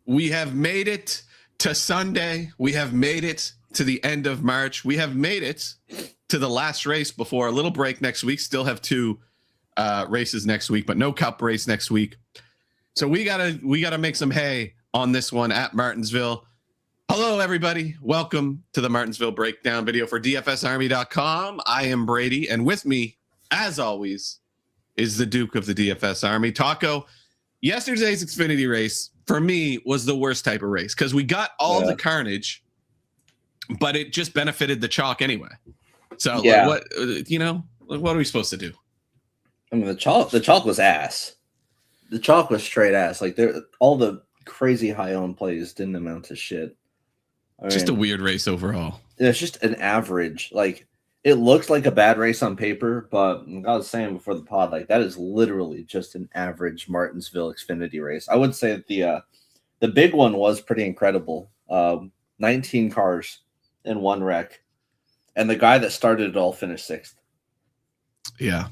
We have made it to Sunday. We have made it to the end of March. We have made it to the last race before a little break next week. Still have two races next week, but no Cup race next week. So we gotta make some hay on this one at Martinsville. Hello, everybody. Welcome to the Martinsville breakdown video for DFSArmy.com. I am Brady, and with me, as always, is the Duke of the DFS Army, Taco. Yesterday's Xfinity race, for me, was the worst type of race because we got all the carnage, but it just benefited the chalk anyway. So, what are we supposed to do? I mean, the chalk was ass. The chalk was straight ass. Like, all the crazy high-owned plays didn't amount to shit. Just a weird race overall. It's just an average. Like, it looks like a bad race on paper, but like I was saying before the pod, like, that is literally just an average Martinsville Xfinity race. I would say that the big one was pretty incredible. 19 cars in one wreck, and the guy that started it all finished sixth. Yeah,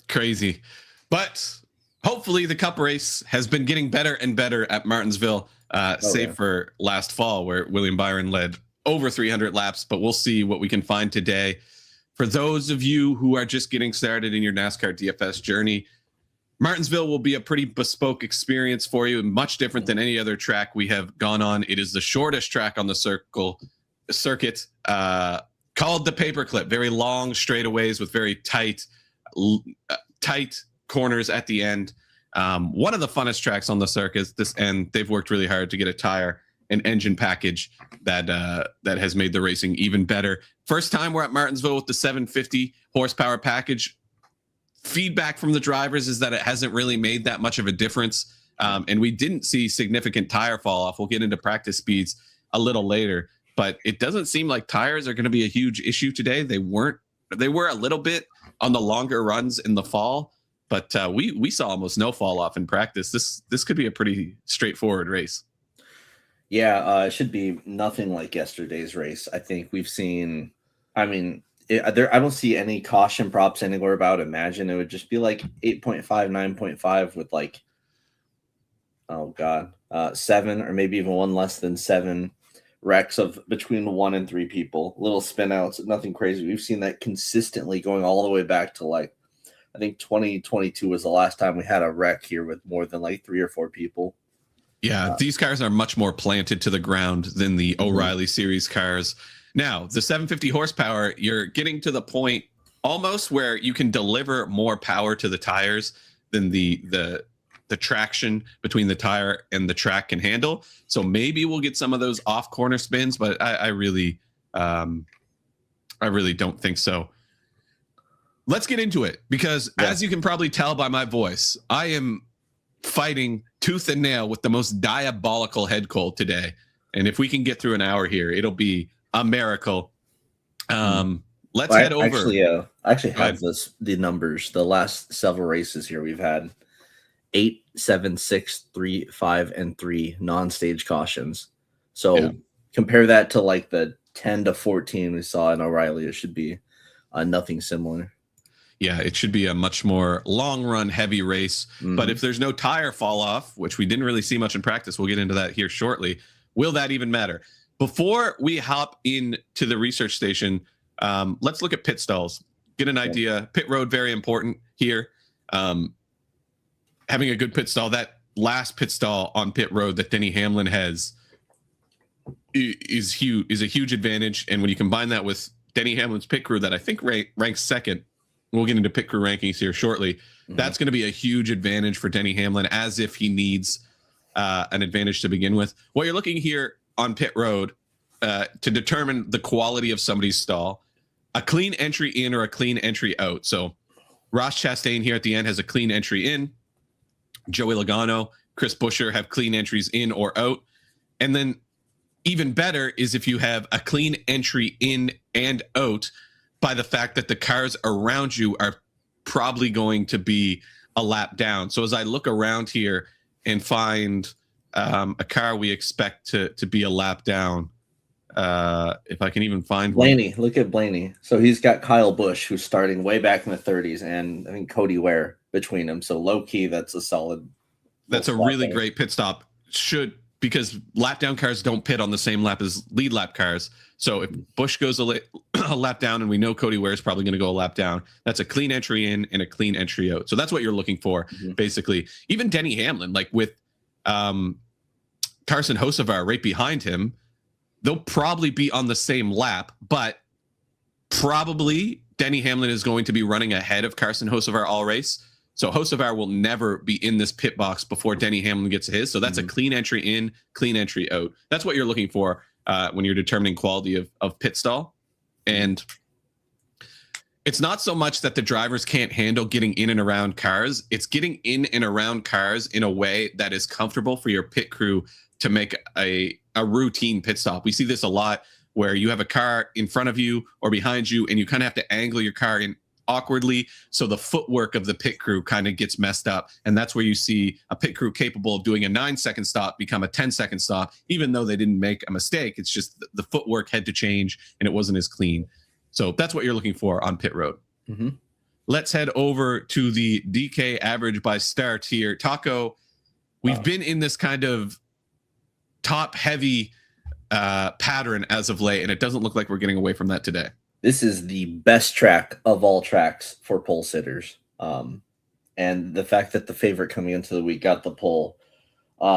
crazy. But hopefully the Cup race has been getting better and better at Martinsville. Save for last fall where William Byron led over 300 laps, but we'll see what we can find today. For those of you who are just getting started in your NASCAR DFS journey, Martinsville will be a pretty bespoke experience for you, much different than any other track we have gone on. It is the shortest track on the circuit, called the paperclip. Very long straightaways with very tight corners at the end. One of the funnest tracks on the circuit, and they've worked really hard to get a tire and engine package that has made the racing even better. First time we're at Martinsville with the 750 horsepower package. Feedback from the drivers is that it hasn't really made that much of a difference, and we didn't see significant tire fall off. We'll get into practice speeds a little later, but it doesn't seem like tires are going to be a huge issue today. They were a little bit on the longer runs in the fall, but we saw almost no fall off in practice. This could be a pretty straightforward race. Yeah, it should be nothing like yesterday's race. I think we've seen. I mean, I don't see any caution props anywhere about. Imagine it would just be like 8.5, 9.5 with like, oh god, 7 or maybe even one less than 7 wrecks of between 1 and 3 people. Little spin outs, nothing crazy. We've seen that consistently going all the way back to like, I think 2022 was the last time we had a wreck here with more than like 3 or 4 people. Yeah, these cars are much more planted to the ground than the O'Reilly Series cars. Now, the 750 horsepower, you're getting to the point almost where you can deliver more power to the tires than the traction between the tire and the track can handle. So maybe we'll get some of those off corner spins, but I really don't think so. Let's get into it because as you can probably tell by my voice, I am fighting tooth and nail with the most diabolical head cold today. And if we can get through an hour here, it'll be a miracle. Let's head over. I actually have the numbers. The last several races here, we've had 8, 7, 6, 3, 5, and 3 non-stage cautions. So compare that to like the 10 to 14 we saw in O'Reilly. It should be nothing similar. Yeah, it should be a much more long-run, heavy race. But if there's no tire fall-off, which we didn't really see much in practice, we'll get into that here shortly, will that even matter? Before we hop into the research station, let's look at pit stalls. Get an idea. Pit road, very important here. Having a good pit stall, that last pit stall on pit road that Denny Hamlin has is a huge advantage. And when you combine that with Denny Hamlin's pit crew that I think ranks second, we'll get into pit crew rankings here shortly. That's going to be a huge advantage for Denny Hamlin, as if he needs an advantage to begin with. What you're looking here on pit road to determine the quality of somebody's stall, a clean entry in or a clean entry out. So Ross Chastain here at the end has a clean entry in. Joey Logano, Chris Buescher have clean entries in or out. And then even better is if you have a clean entry in and out by the fact that the cars around you are probably going to be a lap down. So as I look around here and find a car we expect to be a lap down, if I can even find Blaney. Look at Blaney. So he's got Kyle Busch, who's starting way back in the 30s, and I think Cody Ware between them. So low key, that's a solid. That's a really great pit stop. Should because lap down cars don't pit on the same lap as lead lap cars. So if Busch goes a lap down, and we know Cody Ware is probably going to go a lap down, that's a clean entry in and a clean entry out. So that's what you're looking for, basically. Even Denny Hamlin, like with Carson Hocevar right behind him, they'll probably be on the same lap, but probably Denny Hamlin is going to be running ahead of Carson Hocevar all race. So Hocevar will never be in this pit box before Denny Hamlin gets his. So that's a clean entry in, clean entry out. That's what you're looking for when you're determining quality of pit stall. And it's not so much that the drivers can't handle getting in and around cars. It's getting in and around cars in a way that is comfortable for your pit crew to make a routine pit stop. We see this a lot where you have a car in front of you or behind you, and you kind of have to angle your car in awkwardly, so the footwork of the pit crew kind of gets messed up. And that's where you see a pit crew capable of doing a 9-second stop become a 10-second stop, even though they didn't make a mistake. It's just the footwork had to change and it wasn't as clean. So that's what you're looking for on pit road. Let's head over to the DK average by start here. Taco, we've been in this kind of top heavy pattern as of late, and it doesn't look like we're getting away from that today. This is the best track of all tracks for pole sitters. And the fact that the favorite coming into the week got the pole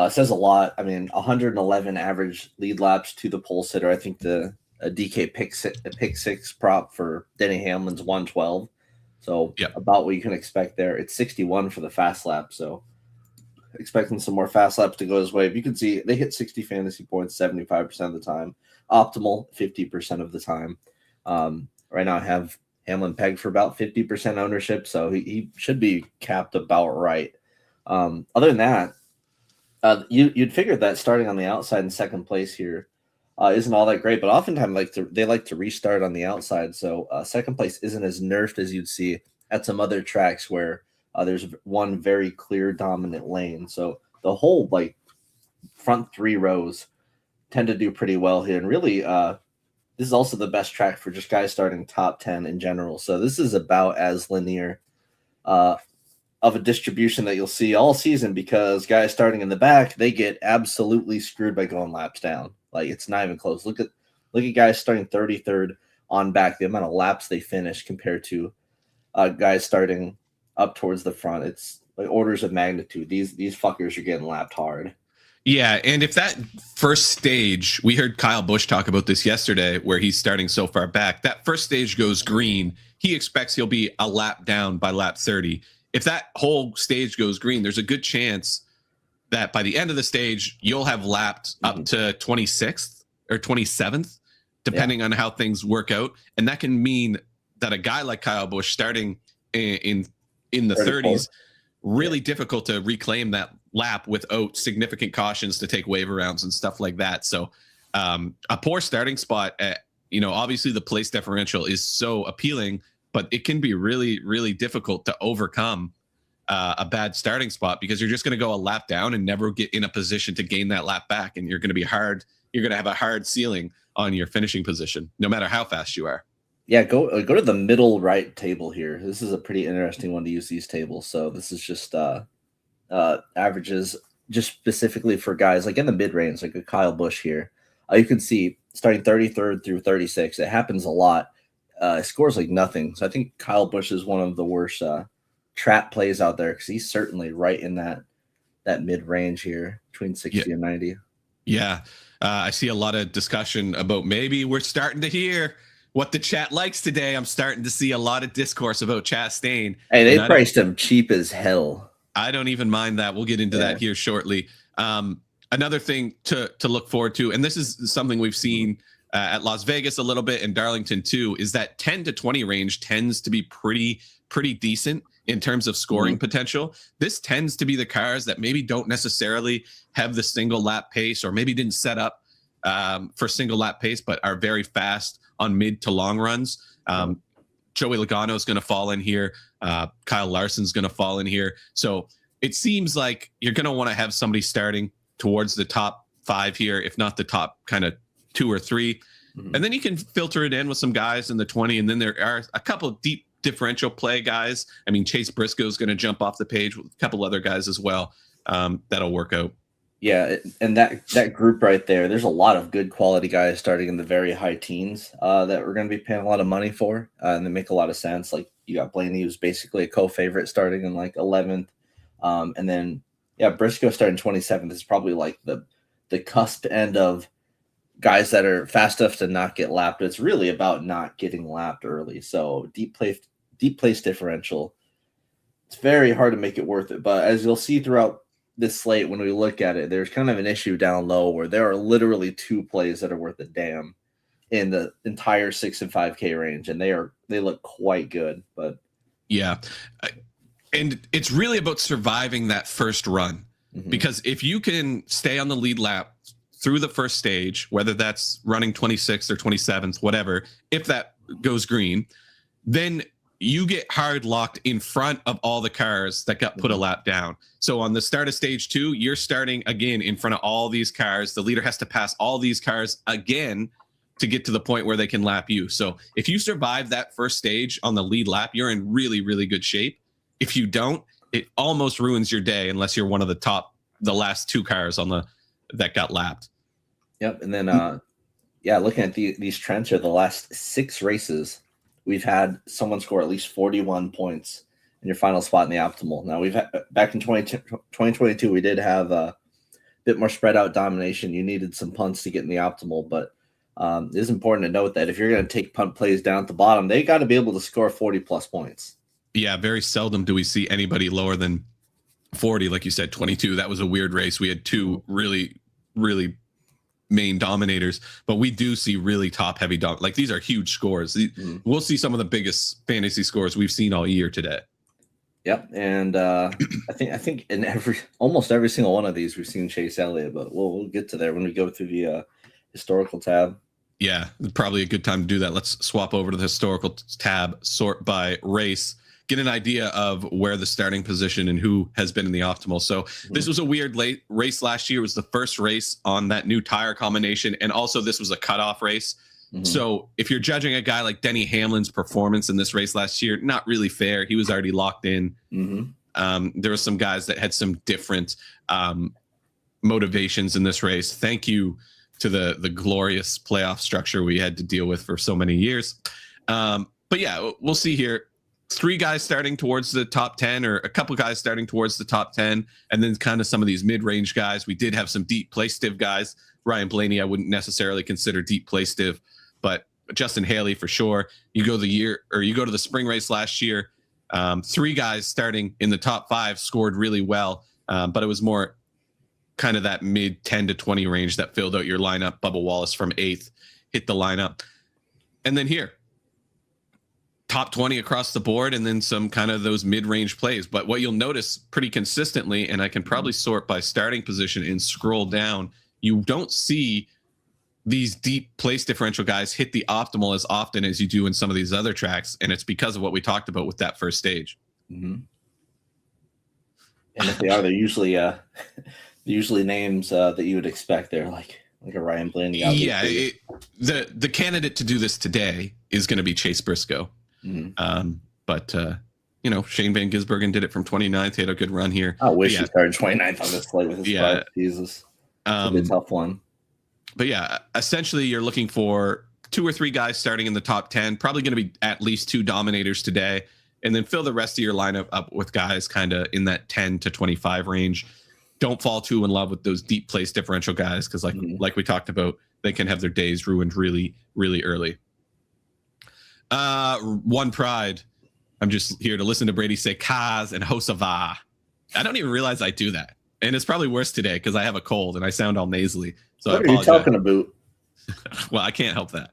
says a lot. I mean, 111 average lead laps to the pole sitter. I think the DK pick six prop for Denny Hamlin's 112. So about what you can expect there. It's 61 for the fast lap. So expecting some more fast laps to go his way. If you can see, they hit 60 fantasy points 75% of the time. Optimal 50% of the time. Right now I have Hamlin pegged for about 50% ownership, so he should be capped about right. Other than that, you'd figure that starting on the outside in second place here isn't all that great, but oftentimes they like to restart on the outside, so second place isn't as nerfed as you'd see at some other tracks where there's one very clear dominant lane. So the whole front 3 rows tend to do pretty well here, and really this is also the best track for just guys starting top 10 in general. So this is about as linear of a distribution that you'll see all season, because guys starting in the back, they get absolutely screwed by going laps down. Like, it's not even close. Look at guys starting 33rd on back, the amount of laps they finish compared to guys starting up towards the front. It's like orders of magnitude. These fuckers are getting lapped hard. Yeah, and if that first stage, we heard Kyle Busch talk about this yesterday, where he's starting so far back, that first stage goes green, he expects he'll be a lap down by lap 30. If that whole stage goes green, there's a good chance that by the end of the stage, you'll have lapped up to 26th or 27th, depending on how things work out. And that can mean that a guy like Kyle Busch starting in the 30s, really difficult to reclaim that lap without significant cautions to take waiver rounds and stuff like that. So a poor starting spot, obviously the place differential is so appealing, but it can be really, really difficult to overcome a bad starting spot, because you're just going to go a lap down and never get in a position to gain that lap back. And you're going to have a hard ceiling on your finishing position, no matter how fast you are. Yeah, go to the middle right table here. This is a pretty interesting one to use, these tables. So this is just averages just specifically for guys like in the mid-range, like a Kyle Busch here. You can see starting 33rd through 36. It happens a lot. It scores like nothing. So I think Kyle Busch is one of the worst trap plays out there, because he's certainly right in that mid-range here between 60 and 90. Yeah, I see a lot of discussion about maybe we're starting to hear what the chat likes today. I'm starting to see a lot of discourse about Chastain. Hey, they priced him cheap as hell. I don't even mind that. We'll get into that here shortly. Another thing to look forward to, and this is something we've seen at Las Vegas a little bit and Darlington too, is that 10 to 20 range tends to be pretty decent in terms of scoring potential. This tends to be the cars that maybe don't necessarily have the single lap pace, or maybe didn't set up for single lap pace, but are very fast on mid to long runs. Joey Logano is going to fall in here. Kyle Larson's going to fall in here. So it seems like you're going to want to have somebody starting towards the top 5 here, if not the top kind of 2 or 3. And then you can filter it in with some guys in the 20. And then there are a couple of deep differential play guys. I mean, Chase Briscoe is going to jump off the page with a couple other guys as well. That'll work out. Yeah, and that group right there, there's a lot of good quality guys starting in the very high teens that we're going to be paying a lot of money for, and they make a lot of sense. Like you got Blaney, who's basically a co-favorite starting in like 11th, and then Briscoe starting 27th is probably like the cusp end of guys that are fast enough to not get lapped. It's really about not getting lapped early. So deep place differential. It's very hard to make it worth it, but as you'll see throughout this slate, when we look at it, there's kind of an issue down low where there are literally 2 plays that are worth a damn in the entire 6 and 5K range, and they look quite good. But yeah, and it's really about surviving that first run, because if you can stay on the lead lap through the first stage, whether that's running 26th or 27th, whatever, if that goes green, then you get hard locked in front of all the cars that got put a lap down. So on the start of stage 2, you're starting again in front of all these cars. The leader has to pass all these cars again to get to the point where they can lap you. So if you survive that first stage on the lead lap, you're in really, really good shape. If you don't, it almost ruins your day unless you're one of the last 2 cars that got lapped. Yep. And then, looking at these trends here, the last 6 races, we've had someone score at least 41 points in your final spot in the optimal. Now, we've had back in 2022, we did have a bit more spread out domination. You needed some punts to get in the optimal, but it is important to note that if you're going to take punt plays down at the bottom, they got to be able to score 40 plus points. Yeah, very seldom do we see anybody lower than 40. Like you said, 22. That was a weird race. We had 2 really, really main dominators, but we do see really top heavy like these are huge scores. We'll see some of the biggest fantasy scores we've seen all year today. Yep, and I think in almost every single one of these we've seen Chase Elliott, but we'll get to there when we go through the historical tab. Yeah, probably a good time to do that. Let's swap over to the historical tab, sort by race, get an idea of where the starting position and who has been in the optimal. So this was a weird late race last year. It was the first race on that new tire combination. And also this was a cutoff race. So if you're judging a guy like Denny Hamlin's performance in this race last year, not really fair. He was already locked in. There were some guys that had some different motivations in this race. Thank you to the glorious playoff structure we had to deal with for so many years. But yeah, we'll see here. 3 guys starting towards the top 10, or a couple guys starting towards the top 10, and then kind of some of these mid-range guys. We did have some deep play stiv guys. Ryan Blaney, I wouldn't necessarily consider deep play stiv, but Justin Haley for sure. You go to the spring race last year, 3 guys starting in the top 5 scored really well, but it was more kind of that mid 10 to 20 range that filled out your lineup. Bubba Wallace from 8th hit the lineup. And then here, top 20 across the board, and then some kind of those mid-range plays. But what you'll notice pretty consistently, and I can probably sort by starting position and scroll down, you don't see these deep place differential guys hit the optimal as often as you do in some of these other tracks. And it's because of what we talked about with that first stage. And if they are, they're usually names that you would expect. They're like a Ryan Blaney. Yeah, the candidate to do this today is going to be Chase Briscoe. But Shane Van Gisbergen did it from 29th. He had a good run here. I wish he started 29th on this slate with his price. Jesus, it's a tough one. But yeah, essentially you're looking for 2 or 3 guys starting in the top 10. Probably going to be at least 2 dominators today, and then fill the rest of your lineup up with guys kind of in that 10 to 25 range. Don't fall too in love with those deep place differential guys, because like we talked about, they can have their days ruined really, really early. One Pride. I'm just here to listen to Brady say Kaz and Hosava. I don't even realize I do that. And it's probably worse today because I have a cold and I sound all nasally. So what are you talking about? Well, I can't help that.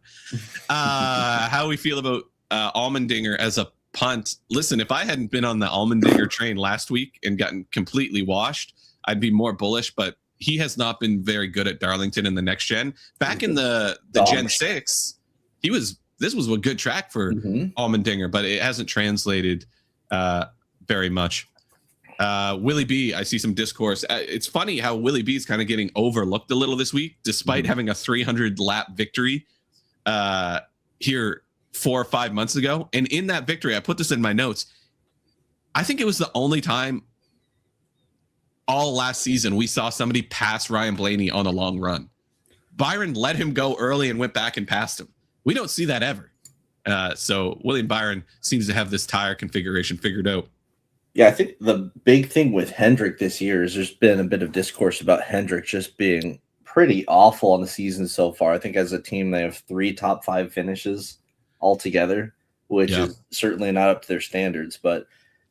How we feel about Allmendinger as a punt. Listen, if I hadn't been on the Allmendinger train last week and gotten completely washed, I'd be more bullish, but he has not been very good at Darlington in the next gen. Back in the Gen 6, this was a good track for Allmendinger, but it hasn't translated very much. Willie B, I see some discourse. It's funny how Willie B is kind of getting overlooked a little this week, despite having a 300 lap victory here 4 or 5 months ago. And in that victory, I put this in my notes, I think it was the only time all last season, we saw somebody pass Ryan Blaney on a long run. Byron let him go early and went back and passed him. We don't see that ever. So William Byron seems to have this tire configuration figured out. Yeah, I think the big thing with Hendrick this year is there's been a bit of discourse about Hendrick just being pretty awful on the season so far. I think as a team, they have 3 top 5 finishes altogether, which is certainly not up to their standards. But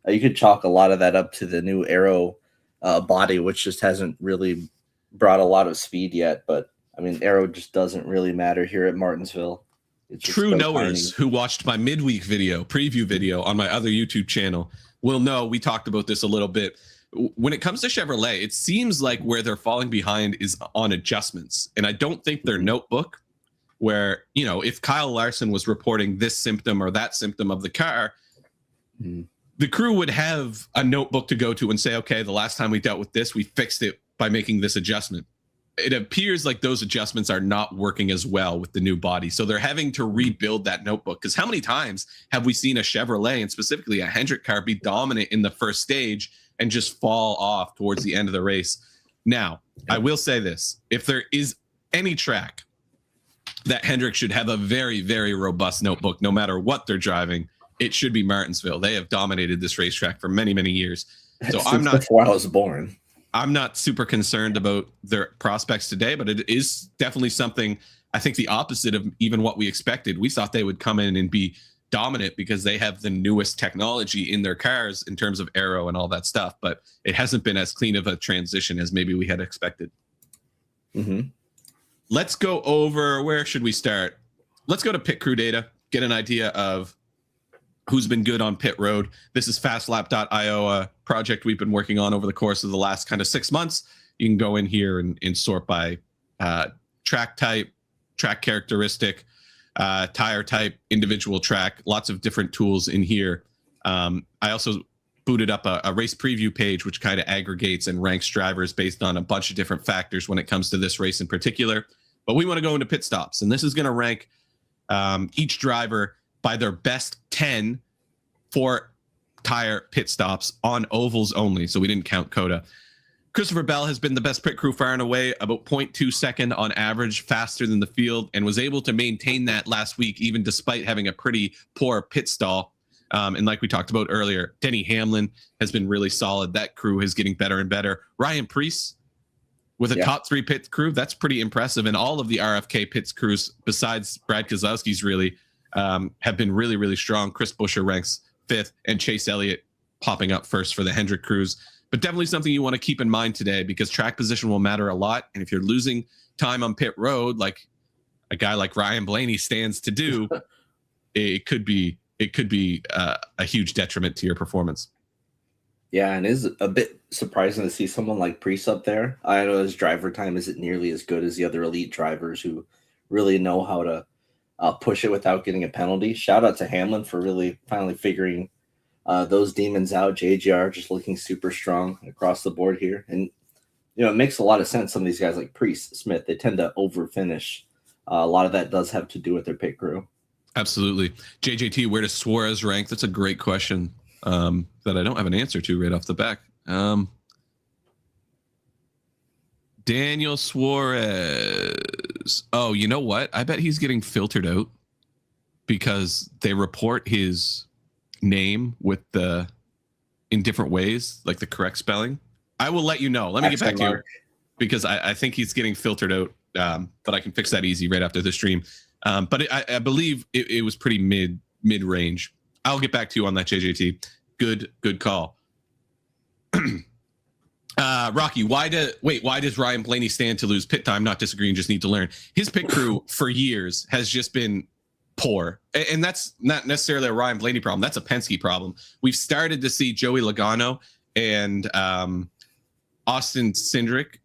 you could chalk a lot of that up to the new aero body, which just hasn't really brought a lot of speed yet. But I mean, aero just doesn't really matter here at Martinsville. It's True knowers who watched my midweek preview video on my other YouTube channel will know we talked about this a little bit. When it comes to Chevrolet, it seems like where they're falling behind is on adjustments. And I don't think their notebook, where, you know, if Kyle Larson was reporting this symptom or that symptom of the car, the crew would have a notebook to go to and say, okay, the last time we dealt with this, we fixed it by making this adjustment. It appears like those adjustments are not working as well with the new body. So they're having to rebuild that notebook. Because how many times have we seen a Chevrolet, and specifically a Hendrick car, be dominant in the first stage and just fall off towards the end of the race? Now, I will say this. If there is any track that Hendrick should have a very, very robust notebook, no matter what they're driving, it should be Martinsville. They have dominated this racetrack for many, many years. So I'm not before I was born. I'm not super concerned about their prospects today, but it is definitely something, I think, the opposite of even what we expected. We thought they would come in and be dominant because they have the newest technology in their cars in terms of aero and all that stuff, but it hasn't been as clean of a transition as maybe we had expected. Let's go over, where should we start? Let's go to pit crew data, get an idea of who's been good on pit road. This is fastlap.io, a project we've been working on over the course of the last kind of 6 months. You can go in here and sort by track type, track characteristic, tire type, individual track, lots of different tools in here. I also booted up a race preview page, which kind of aggregates and ranks drivers based on a bunch of different factors when it comes to this race in particular. But we want to go into pit stops, and this is going to rank each driver by their best 10 for tire pit stops on ovals only. So we didn't count Coda. Christopher Bell has been the best pit crew far and away, about 0.2 second on average, faster than the field, and was able to maintain that last week, even despite having a pretty poor pit stall. And like we talked about earlier, Denny Hamlin has been really solid. That crew is getting better and better. Ryan Preece with a top 3 pit crew, that's pretty impressive. And all of the RFK pits crews, besides Brad Keselowski's, really have been really, really strong. Chris Buescher ranks 5th, and Chase Elliott popping up first for the Hendrick crews. But definitely something you want to keep in mind today, because track position will matter a lot. And if you're losing time on pit road, like a guy like Ryan Blaney stands to do, it could be a huge detriment to your performance. Yeah, and it is a bit surprising to see someone like Preece up there. I know his driver time isn't nearly as good as the other elite drivers who really know how to push it without getting a penalty. Shout out to Hamlin for really finally figuring those demons out. JGR just looking super strong across the board here. And, you know, it makes a lot of sense. Some of these guys like Preece, Smith, they tend to over finish. A lot of that does have to do with their pit crew. Absolutely. JJT, where does Suarez rank? That's a great question that I don't have an answer to right off the back. Daniel Suarez. Oh, you know what? I bet he's getting filtered out because they report his name with in different ways, like the correct spelling. I will let you know. Let me get back to you because I think he's getting filtered out. But I can fix that easy right after the stream. But I believe it was pretty mid range. I'll get back to you on that, JJT. Good call. Rocky, why does Ryan Blaney stand to lose pit time? Not disagreeing, just need to learn. His pit crew for years has just been poor. And that's not necessarily a Ryan Blaney problem. That's a Penske problem. We've started to see Joey Logano and Austin Cindric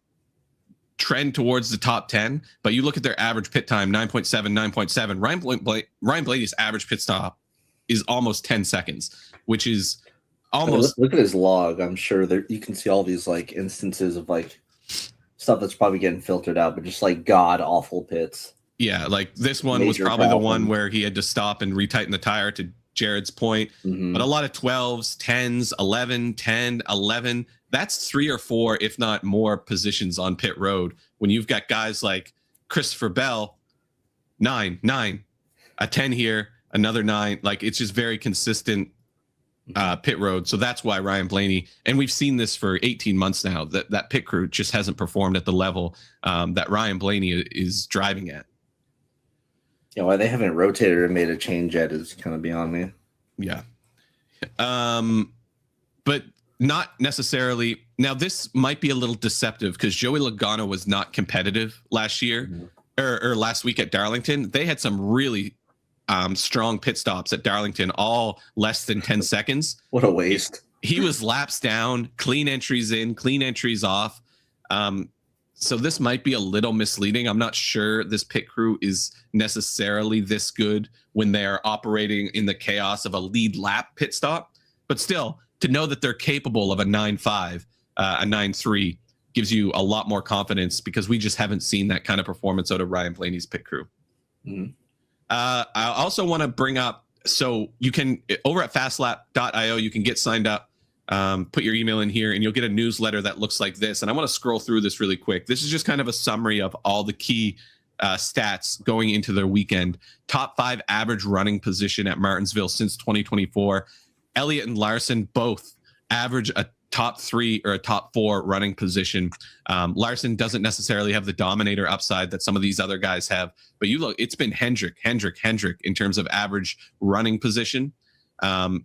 trend towards the top 10, but you look at their average pit time, 9.7. Ryan Blaney's average pit stop is almost 10 seconds, which is almost... Look at his log. I'm sure there you can see all these like instances of like stuff that's probably getting filtered out, but just like god awful pits. Yeah, like this one was probably the one where he had to stop and retighten the tire, to Jared's point. But a lot of 12s, 10s, 11, 10, 11, that's 3 or 4, if not more, positions on pit road. When you've got guys like Christopher Bell, 9, a 10 here, another 9. Like, it's just very consistent pit road. So that's why Ryan Blaney, and we've seen this for 18 months now, that pit crew just hasn't performed at the level that Ryan Blaney is driving at. Yeah, why they haven't rotated or made a change yet is kind of beyond me. Yeah. But not necessarily. Now, this might be a little deceptive because Joey Logano was not competitive last year or last week at Darlington. They had some really strong pit stops at Darlington, all less than 10 seconds. What a waste. He was laps down, clean entries in, clean entries off. So this might be a little misleading. I'm not sure this pit crew is necessarily this good when they're operating in the chaos of a lead lap pit stop. But still, to know that they're capable of a 9.5, a 9.3 gives you a lot more confidence because we just haven't seen that kind of performance out of Ryan Blaney's pit crew. Mm-hmm. I also want to bring up, so you can, over at fastlap.io, you can get signed up, put your email in here, and you'll get a newsletter that looks like this. And I want to scroll through this really quick. This is just kind of a summary of all the key stats going into their weekend. Top 5 average running position at Martinsville since 2024. Elliott and Larson both average a top 3 or a top 4 running position. Larson doesn't necessarily have the Dominator upside that some of these other guys have, but you look, it's been Hendrick in terms of average running position. Denny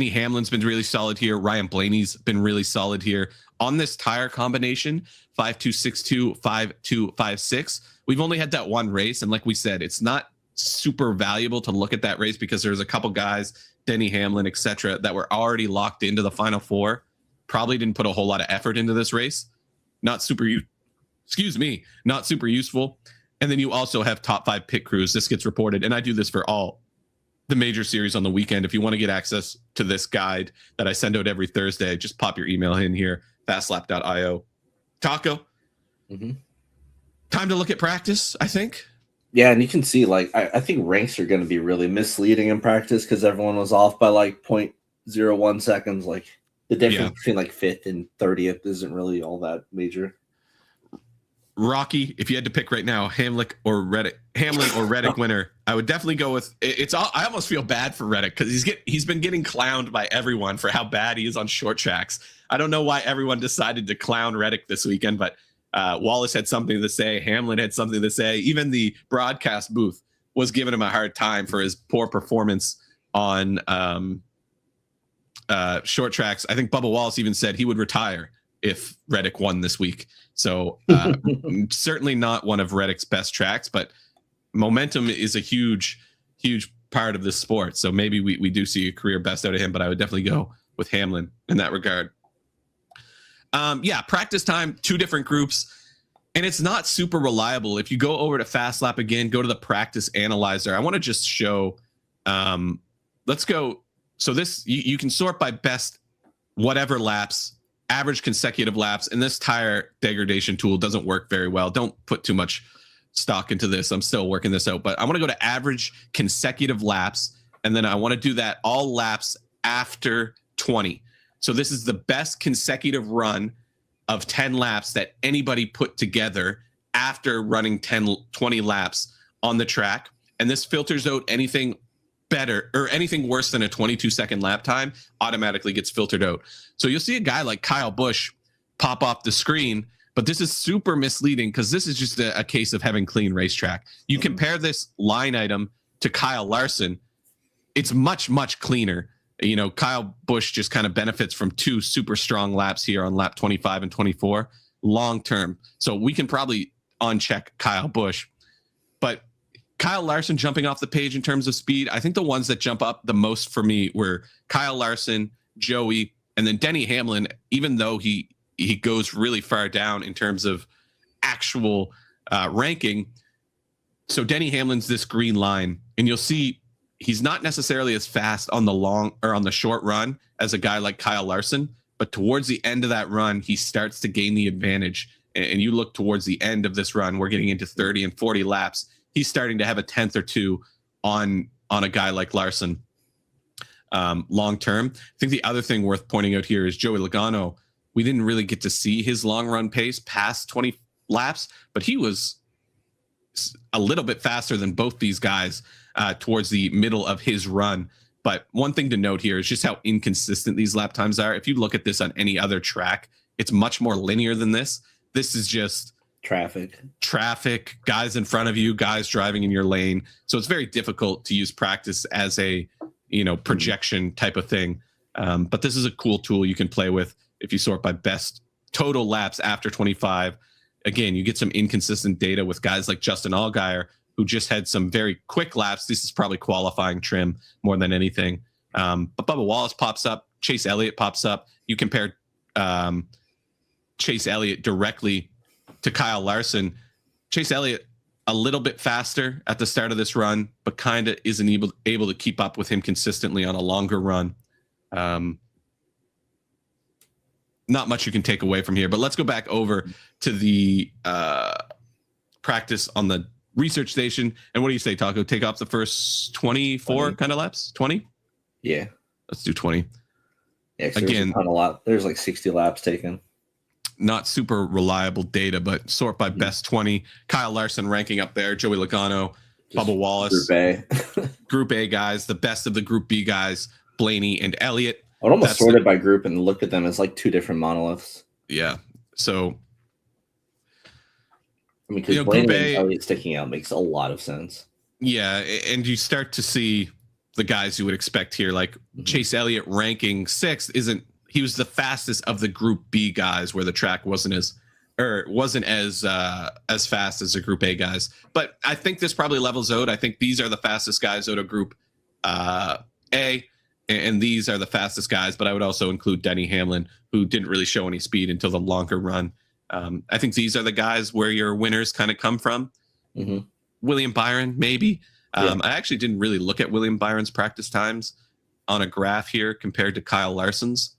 Hamlin's been really solid here. Ryan Blaney's been really solid here. On this tire combination, 5262, 5256, we've only had that one race. And like we said, it's not super valuable to look at that race because there's a couple guys, Denny Hamlin, etc., that were already locked into the final 4. Probably didn't put a whole lot of effort into this race. Not super useful. And then you also have top 5 pit crews. This gets reported, and I do this for all the major series on the weekend. If you want to get access to this guide that I send out every Thursday, just pop your email in here, fastlap.io. Taco, time to look at practice, I think. Yeah, and you can see, like, I think ranks are going to be really misleading in practice because everyone was off by, like, 0.01 seconds. Like, the difference between, like, 5th and 30th isn't really all that major. Rocky, if you had to pick right now, Hamlin or Reddick winner, I would definitely go with it's. I almost feel bad for Reddick because he's been getting clowned by everyone for how bad he is on short tracks. I don't know why everyone decided to clown Reddick this weekend, but Wallace had something to say. Hamlin had something to say. Even the broadcast booth was giving him a hard time for his poor performance on short tracks. I think Bubba Wallace even said he would retire if Reddick won this week. So certainly not one of Reddick's best tracks, but momentum is a huge part of this sport. So maybe we do see a career best out of him, but I would definitely go with Hamlin in that regard. Practice time, 2 different groups, and it's not super reliable. If you go over to FastLap again, go to the practice analyzer. I want to just show, let's go. So this, you can sort by best whatever laps, average consecutive laps, and this tire degradation tool doesn't work very well. Don't put too much stock into this. I'm still working this out, but I want to go to average consecutive laps, and then I want to do that all laps after 20. So this is the best consecutive run of 10 laps that anybody put together after running 20 laps on the track. And this filters out anything better or anything worse than a 22-second lap time automatically gets filtered out. So you'll see a guy like Kyle Busch pop off the screen, but this is super misleading because this is just a case of having clean racetrack. You compare this line item to Kyle Larson, it's much, much cleaner. You know, Kyle Busch just kind of benefits from 2 super strong laps here on lap 25 and 24 long term. So we can probably uncheck Kyle Busch, but Kyle Larson jumping off the page in terms of speed. I think the ones that jump up the most for me were Kyle Larson, Joey, and then Denny Hamlin, even though he goes really far down in terms of actual ranking. So Denny Hamlin's this green line, and you'll see he's not necessarily as fast on the long or on the short run as a guy like Kyle Larson, but towards the end of that run, he starts to gain the advantage. And you look towards the end of this run, we're getting into 30 and 40 laps. He's starting to have a 10th or 2 on a guy like Larson. long term. I think the other thing worth pointing out here is Joey Logano. We didn't really get to see his long run pace past 20 laps, but he was a little bit faster than both these guys towards the middle of his run. But one thing to note here is just how inconsistent these lap times are. If you look at this on any other track, it's much more linear than this. This is just traffic, guys in front of you, guys driving in your lane. So it's very difficult to use practice as a, projection type of thing. But this is a cool tool you can play with if you sort by best total laps after 25. Again, you get some inconsistent data with guys like Justin Allgaier, who just had some very quick laps. This is probably qualifying trim more than anything. But Bubba Wallace pops up. Chase Elliott pops up. You compare Chase Elliott directly to Kyle Larson. Chase Elliott a little bit faster at the start of this run, but kind of isn't able to keep up with him consistently on a longer run. Not much you can take away from here, but let's go back over to the practice on the research station. And what do you say, Taco? Take off the first 24 kind of laps? 20? Yeah. Let's do 20. Yeah, again, a lot. There's like 60 laps taken. Not super reliable data, but sort by best 20. Kyle Larson ranking up there. Joey Logano, just Bubba Wallace. Group A. Group A guys, the best of the Group B guys, Blaney and Elliott. I would almost sorted by group and looked at them as like two different monoliths. Yeah. So, I mean, because Blaney and Elliott sticking out makes a lot of sense. Yeah, and you start to see the guys you would expect here, like Chase Elliott ranking 6th. He was the fastest of the Group B guys, where the track wasn't as fast as the Group A guys. But I think this probably levels out. I think these are the fastest guys out of Group A, and these are the fastest guys. But I would also include Denny Hamlin, who didn't really show any speed until the longer run. I think these are the guys where your winners kind of come from. William Byron, maybe. I actually didn't really look at William Byron's practice times on a graph here compared to Kyle Larson's.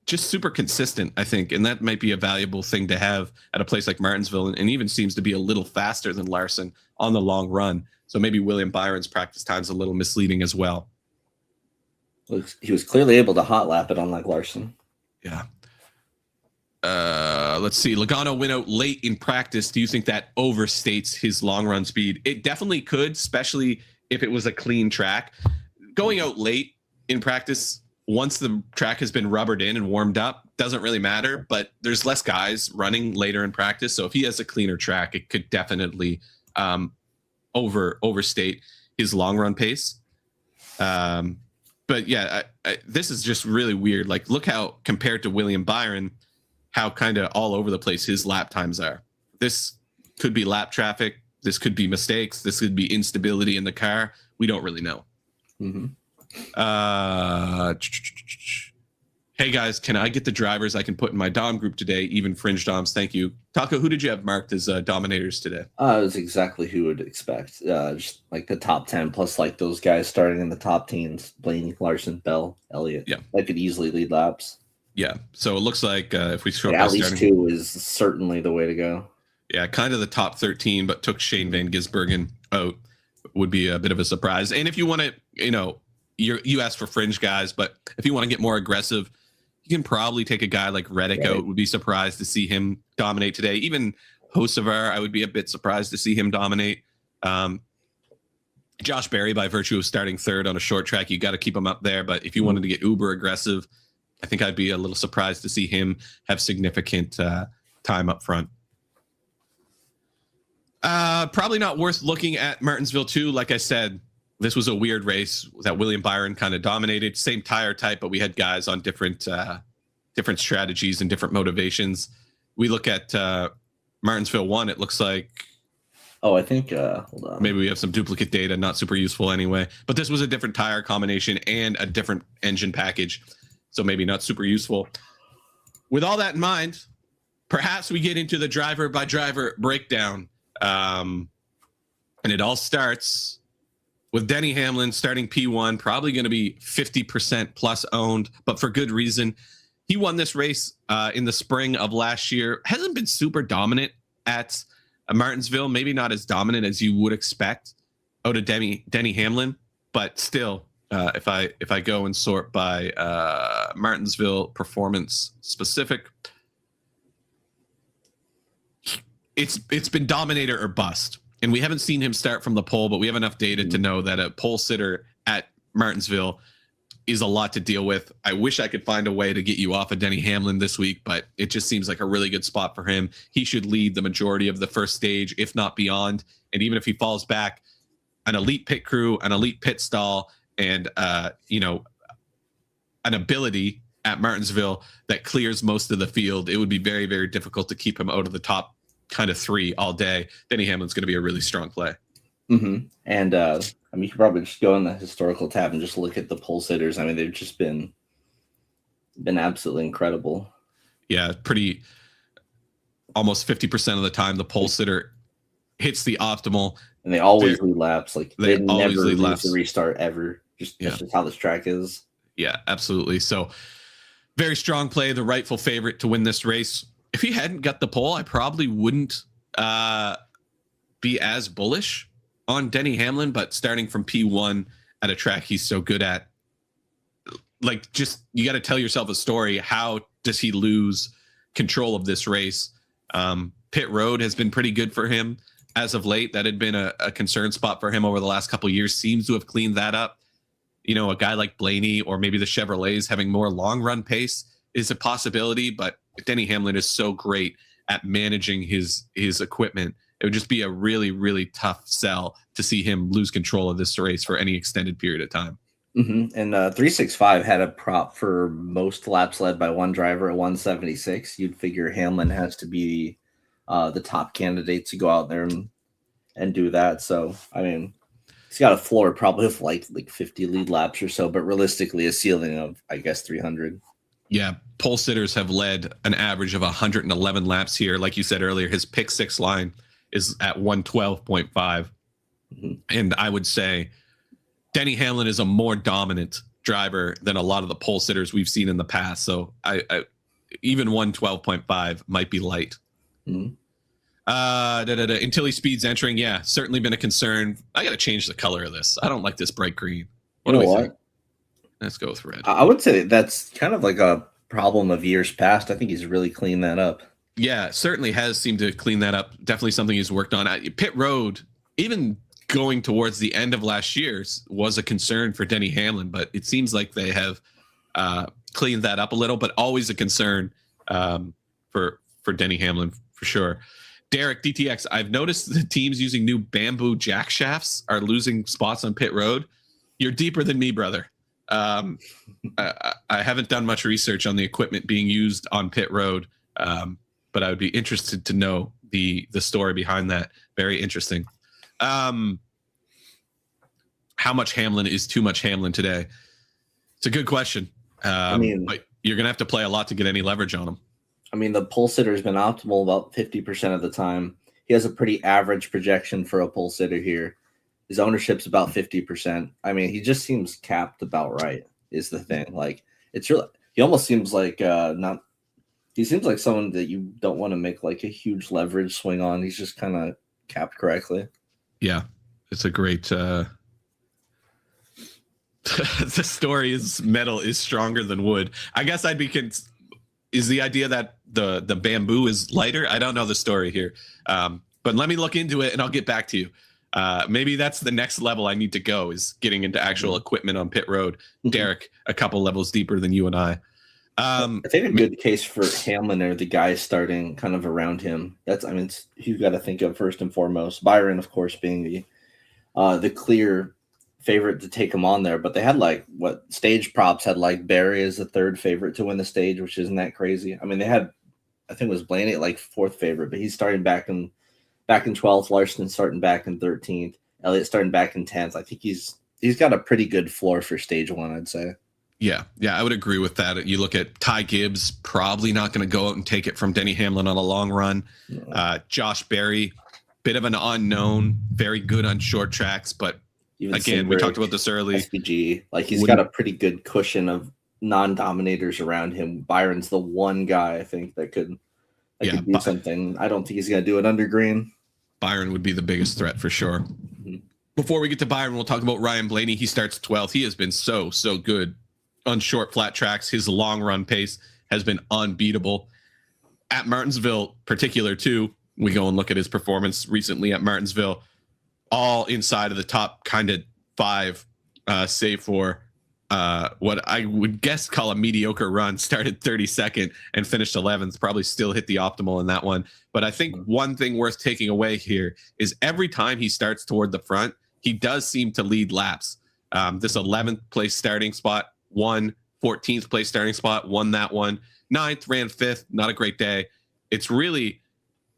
Just super consistent, I think, and that might be a valuable thing to have at a place like Martinsville, and even seems to be a little faster than Larson on the long run. So maybe William Byron's practice time's a little misleading as well. He was clearly able to hot lap it, unlike Larson. Yeah. Let's see. Logano went out late in practice. Do you think that overstates his long run speed? It definitely could, especially if it was a clean track. Going out late in practice, once the track has been rubbered in and warmed up, doesn't really matter, but there's less guys running later in practice. So if he has a cleaner track, it could definitely overstate his long run pace. But yeah, this is just really weird. Like, look how, compared to William Byron, how kind of all over the place his lap times are. This could be lap traffic. This could be mistakes. This could be instability in the car. We don't really know. Hey guys, can I get the drivers I can put in my Dom group today? Even fringe Doms, thank you. Taco, who did you have marked as Dominators today? It was exactly who would expect. Just like the top 10, plus like those guys starting in the top teens: Blaney, Larson, Bell, Elliott. Yeah, that could easily lead laps. Yeah, so it looks like if we scroll at least 2 is certainly the way to go. Yeah, kind of the top 13, but took Shane Van Gisbergen out would be a bit of a surprise. And if you want to, you asked for fringe guys, but if you want to get more aggressive, you can probably take a guy like Reddick out. Would be surprised to see him dominate today. Even Hocevar, I would be a bit surprised to see him dominate. Josh Berry, by virtue of starting third on a short track, you got to keep him up there. But if you wanted to get uber aggressive, I think I'd be a little surprised to see him have significant time up front. Probably not worth looking at Martinsville 2. Like I said, this was a weird race that William Byron kind of dominated. Same tire type, but we had guys on different strategies and different motivations. We look at Martinsville 1. It looks like... Oh, I think... hold on. Maybe we have some duplicate data, not super useful anyway. But this was a different tire combination and a different engine package. So maybe not super useful. With all that in mind, perhaps we get into the driver-by-driver breakdown. And it all starts with Denny Hamlin starting P1, probably going to be 50% plus owned, but for good reason. He won this race in the spring of last year. Hasn't been super dominant at Martinsville, maybe not as dominant as you would expect to Denny Hamlin, but still, if I go and sort by Martinsville performance specific, it's been Dominator or bust, and we haven't seen him start from the pole, but we have enough data to know that a pole sitter at Martinsville is a lot to deal with. I wish I could find a way to get you off of Denny Hamlin this week, but it just seems like a really good spot for him. He should lead the majority of the first stage, if not beyond. And even if he falls back, an elite pit crew, an elite pit stall, and an ability at Martinsville that clears most of the field, it would be very, very difficult to keep him out of the top kind of 3 all day. Denny Hamlin's going to be a really strong play. Mm-hmm. And you could probably just go in the historical tab and just look at the pole sitters. I mean, they've just been absolutely incredible. Yeah, pretty almost 50% of the time the pole sitter hits the optimal, and they always lead laps. Like they always never lead lose the restart ever. That's just how this track is. Yeah, absolutely. So very strong play, the rightful favorite to win this race. If he hadn't got the pole, I probably wouldn't be as bullish on Denny Hamlin, but starting from P1 at a track he's so good at, like, just you got to tell yourself a story. How does he lose control of this race? Pit road has been pretty good for him as of late. That had been a concern spot for him over the last couple of years. Seems to have cleaned that up. You know, a guy like Blaney or maybe the Chevrolets having more long run pace is a possibility, but Denny Hamlin is so great at managing his equipment. It would just be a really, really tough sell to see him lose control of this race for any extended period of time. Mm-hmm. And 365 had a prop for most laps led by one driver at 176. You'd figure Hamlin has to be the top candidate to go out there and do that. So, I mean, he's got a floor probably of like 50 lead laps or so, but realistically a ceiling of, I guess, 300. Yeah, pole sitters have led an average of 111 laps here. Like you said earlier, his pick 6 line is at 112.5. Mm-hmm. And I would say Denny Hamlin is a more dominant driver than a lot of the pole sitters we've seen in the past. So I even 112.5 might be light. Mm-hmm. Until he speeds entering. Yeah, certainly been a concern. I got to change the color of this. I don't like this bright green. What do we think? Let's go with red. I would say that's kind of like a problem of years past. I think he's really cleaned that up. Yeah, certainly has seemed to clean that up. Definitely something he's worked on. Pit road, even going towards the end of last year, was a concern for Denny Hamlin, but it seems like they have cleaned that up a little, but always a concern for Denny Hamlin for sure. Derek, DTX, I've noticed the teams using new bamboo jack shafts are losing spots on pit road. You're deeper than me, brother. I haven't done much research on the equipment being used on pit road, but I would be interested to know the story behind that. Very interesting. How much Hamlin is too much Hamlin today? It's a good question. But you're going to have to play a lot to get any leverage on him. I mean, the pole sitter has been optimal about 50% of the time. He has a pretty average projection for a pole sitter here. His ownership's about 50%. I mean, he just seems capped about right, is the thing. Like, it's really, he almost seems like he seems like someone that you don't want to make like a huge leverage swing on. He's just kind of capped correctly. Yeah, it's a great the story is metal is stronger than wood. I guess I'd be is the idea that the bamboo is lighter? I don't know the story here. But let me look into it and I'll get back to you. Maybe that's the next level I need to go, is getting into actual equipment on pit road. Derek, a couple levels deeper than you and I. I think a good case for Hamlin are the guys starting kind of around him. You've got to think of first and foremost. Byron, of course, being the clear favorite to take him on there, but they had stage props had like Barry as the third favorite to win the stage, which isn't that crazy. I mean, they had, I think it was Blaney at like fourth favorite, but he's starting back in 12th, Larson starting back in 13th, Elliott starting back in 10th. I think he's got a pretty good floor for stage one, I'd say. Yeah, I would agree with that. You look at Ty Gibbs, probably not going to go out and take it from Denny Hamlin on a long run. No. Josh Berry, bit of an unknown, very good on short tracks, but even again, we talked about this early. SPG, he's got a pretty good cushion of non-dominators around him. Byron's the one guy I think that could do something. I don't think he's going to do it under green. Byron would be the biggest threat for sure. Mm-hmm. Before we get to Byron, we'll talk about Ryan Blaney. He starts 12th. He has been so good on short flat tracks. His long run pace has been unbeatable. At Martinsville, particular too, we go and look at his performance recently at Martinsville, all inside of the top kind of 5, save for what I would guess call a mediocre run. Started 32nd and finished 11th. Probably still hit the optimal in that one. But I think one thing worth taking away here is every time he starts toward the front, he does seem to lead laps. This 11th place starting spot, 14th place starting spot, won that one. 9th, ran 5th. Not a great day. It's really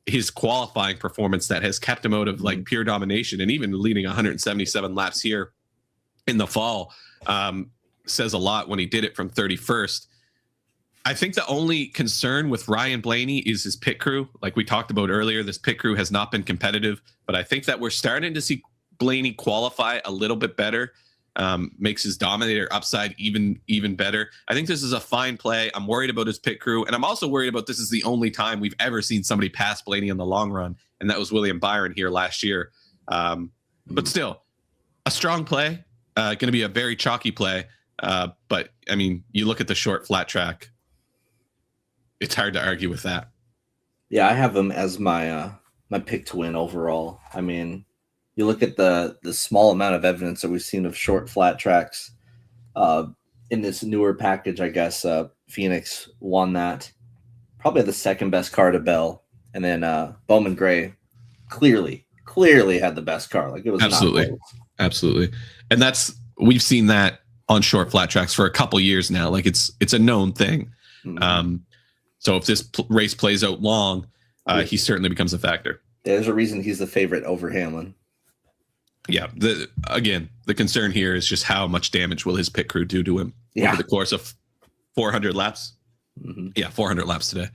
his qualifying performance that has kept him out of like pure domination, and even leading 177 laps here in the fall says a lot when he did it from 31st. I think the only concern with Ryan Blaney is his pit crew. Like we talked about earlier, this pit crew has not been competitive, but I think that we're starting to see Blaney qualify a little bit better. Makes his Dominator upside even better. I think this is a fine play. I'm worried about his pit crew, and I'm also worried about this is the only time we've ever seen somebody pass Blaney in the long run, and that was William Byron here last year. But still, a strong play. Going to be a very chalky play. But I mean, you look at the short flat track, it's hard to argue with that. Yeah, I have him as my my pick to win overall. I mean, you look at the small amount of evidence that we've seen of short flat tracks in this newer package. I guess Phoenix won that, probably the second best car to Bell, and then Bowman Gray clearly had the best car. Like it was absolutely, and we've seen that on short flat tracks for a couple years now. Like it's a known thing. Mm-hmm. So if this race plays out long, he certainly becomes a factor. There's a reason he's the favorite over Hamlin. Yeah. The concern here is just how much damage will his pit crew do to him over the course of 400 laps. Mm-hmm. Yeah, 400 laps today.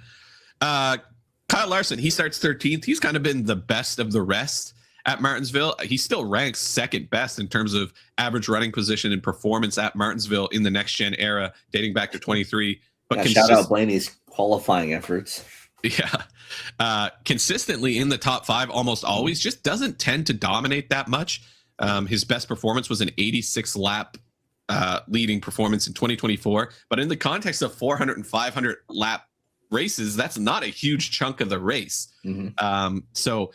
Kyle Larson, he starts 13th. He's kind of been the best of the rest at Martinsville. He still ranks second best in terms of average running position and performance at Martinsville in the next gen era, dating back to 23. But shout out Blaney's qualifying efforts. Yeah. Consistently in the top 5, almost always, just doesn't tend to dominate that much. His best performance was an 86 lap leading performance in 2024. But in the context of 400 and 500 lap races, that's not a huge chunk of the race. Mm-hmm. So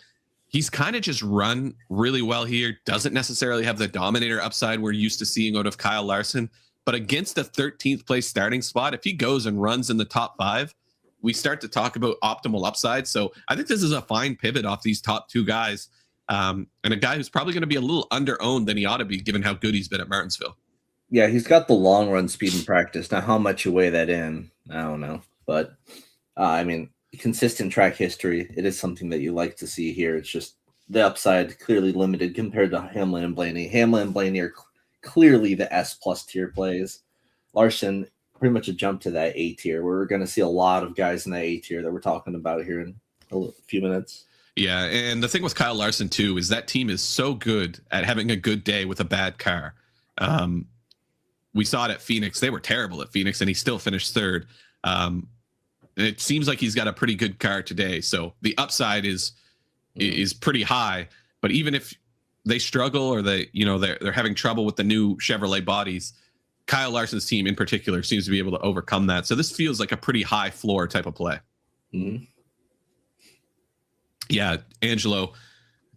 he's kind of just run really well here. Doesn't necessarily have the Dominator upside we're used to seeing out of Kyle Larson. But against a 13th place starting spot, if he goes and runs in the top 5, we start to talk about optimal upside. So I think this is a fine pivot off these top 2 guys, and a guy who's probably going to be a little under-owned than he ought to be, given how good he's been at Martinsville. Yeah, he's got the long run speed in practice. Now, how much you weigh that in, I don't know. But, I mean, consistent track history, it is something that you like to see here. It's just the upside clearly limited compared to Hamlin and Blaney. Hamlin and Blaney are clearly the S+ tier plays. Larson, pretty much a jump to that A tier. We're going to see a lot of guys in that A tier that we're talking about here in a few minutes. Yeah, and the thing with Kyle Larson, too, is that team is so good at having a good day with a bad car. We saw it at Phoenix. They were terrible at Phoenix, and he still finished 3rd. And it seems like he's got a pretty good car today. So the upside is pretty high. But even if they struggle or they're having trouble with the new Chevrolet bodies, Kyle Larson's team in particular seems to be able to overcome that. So this feels like a pretty high floor type of play. Mm-hmm. Yeah, Angelo,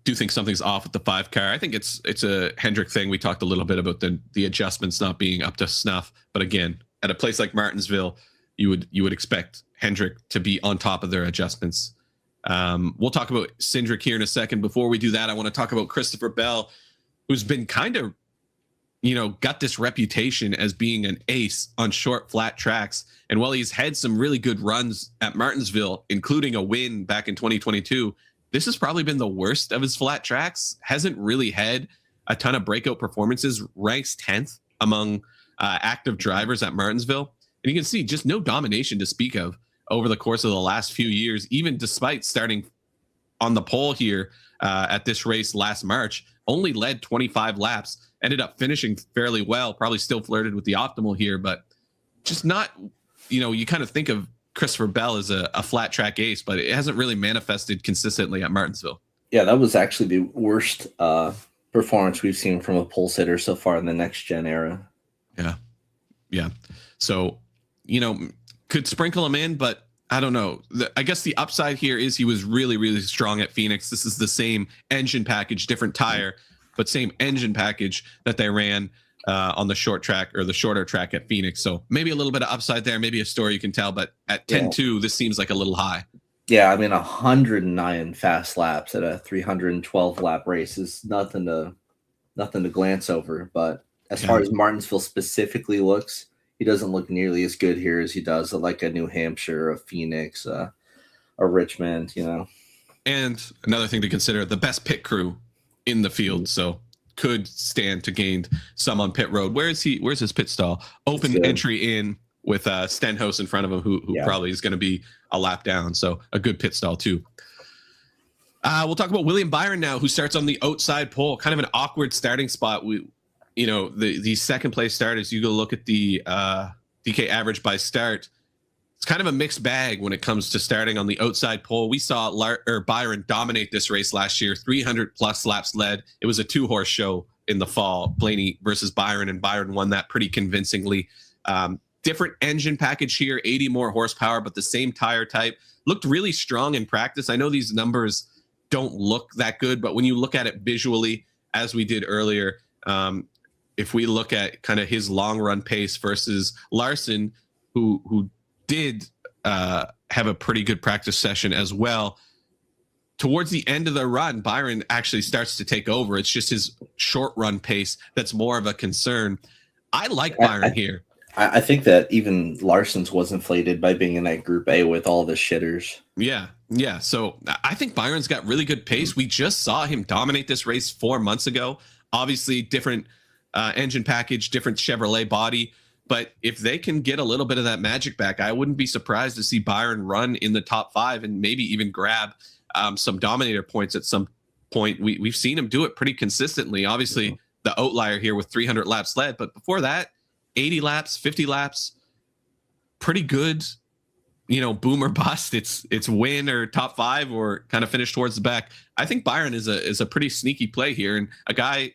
do think something's off with the 5 car. I think it's a Hendrick thing. We talked a little bit about the adjustments not being up to snuff. But again, at a place like Martinsville, you would expect Hendrick to be on top of their adjustments. We'll talk about Cindric here in a second. Before we do that, I want to talk about Christopher Bell, who's been kind of, got this reputation as being an ace on short flat tracks. And while he's had some really good runs at Martinsville, including a win back in 2022, this has probably been the worst of his flat tracks. Hasn't really had a ton of breakout performances. Ranks 10th among active drivers at Martinsville. And you can see just no domination to speak of over the course of the last few years, even despite starting on the pole here at this race last March. Only led 25 laps, ended up finishing fairly well, probably still flirted with the optimal here, but just not, you kind of think of Christopher Bell as a flat track ace, but it hasn't really manifested consistently at Martinsville. Yeah, that was actually the worst performance we've seen from a pole sitter so far in the next gen era. Yeah. So, could sprinkle him in, but I don't know. I guess the upside here is he was really, really strong at Phoenix. This is the same engine package, different tire, but same engine package that they ran on the short track or the shorter track at Phoenix. So maybe a little bit of upside there, maybe a story you can tell, but at 10-2, this seems like a little high. Yeah, I mean, 109 fast laps at a 312 lap race is nothing to glance over. But as far as Martinsville specifically looks, he doesn't look nearly as good here as he does at like a New Hampshire, a Phoenix, a Richmond, And another thing to consider, the best pit crew in the field, so could stand to gain some on pit road. Where's his pit stall? Open entry in with Stenhouse in front of him, who probably is going to be a lap down. So a good pit stall too. We'll talk about William Byron now, who starts on the outside pole. Kind of an awkward starting spot. The second place starters, you go look at the DK average by start. It's kind of a mixed bag when it comes to starting on the outside pole. We saw Byron dominate this race last year, 300 plus laps led. It was a 2-horse show in the fall, Blaney versus Byron, and Byron won that pretty convincingly. Different engine package here, 80 more horsepower, but the same tire type. Looked really strong in practice. I know these numbers don't look that good, but when you look at it visually, as we did earlier, if we look at kind of his long run pace versus Larson, who did have a pretty good practice session as well, towards the end of the run, Byron actually starts to take over. It's just his short run pace that's more of a concern. I like Byron here. I think that even Larson's was inflated by being in that Group A with all the shitters. Yeah. So I think Byron's got really good pace. We just saw him dominate this race 4 months ago. Obviously, different engine package, different Chevrolet body. But if they can get a little bit of that magic back, I wouldn't be surprised to see Byron run in the top 5 and maybe even grab some Dominator points at some point. We've seen him do it pretty consistently. Obviously, the outlier here with 300 laps led. But before that, 80 laps, 50 laps, pretty good, boom or bust. It's win or top 5 or kind of finish towards the back. I think Byron is a pretty sneaky play here, and a guy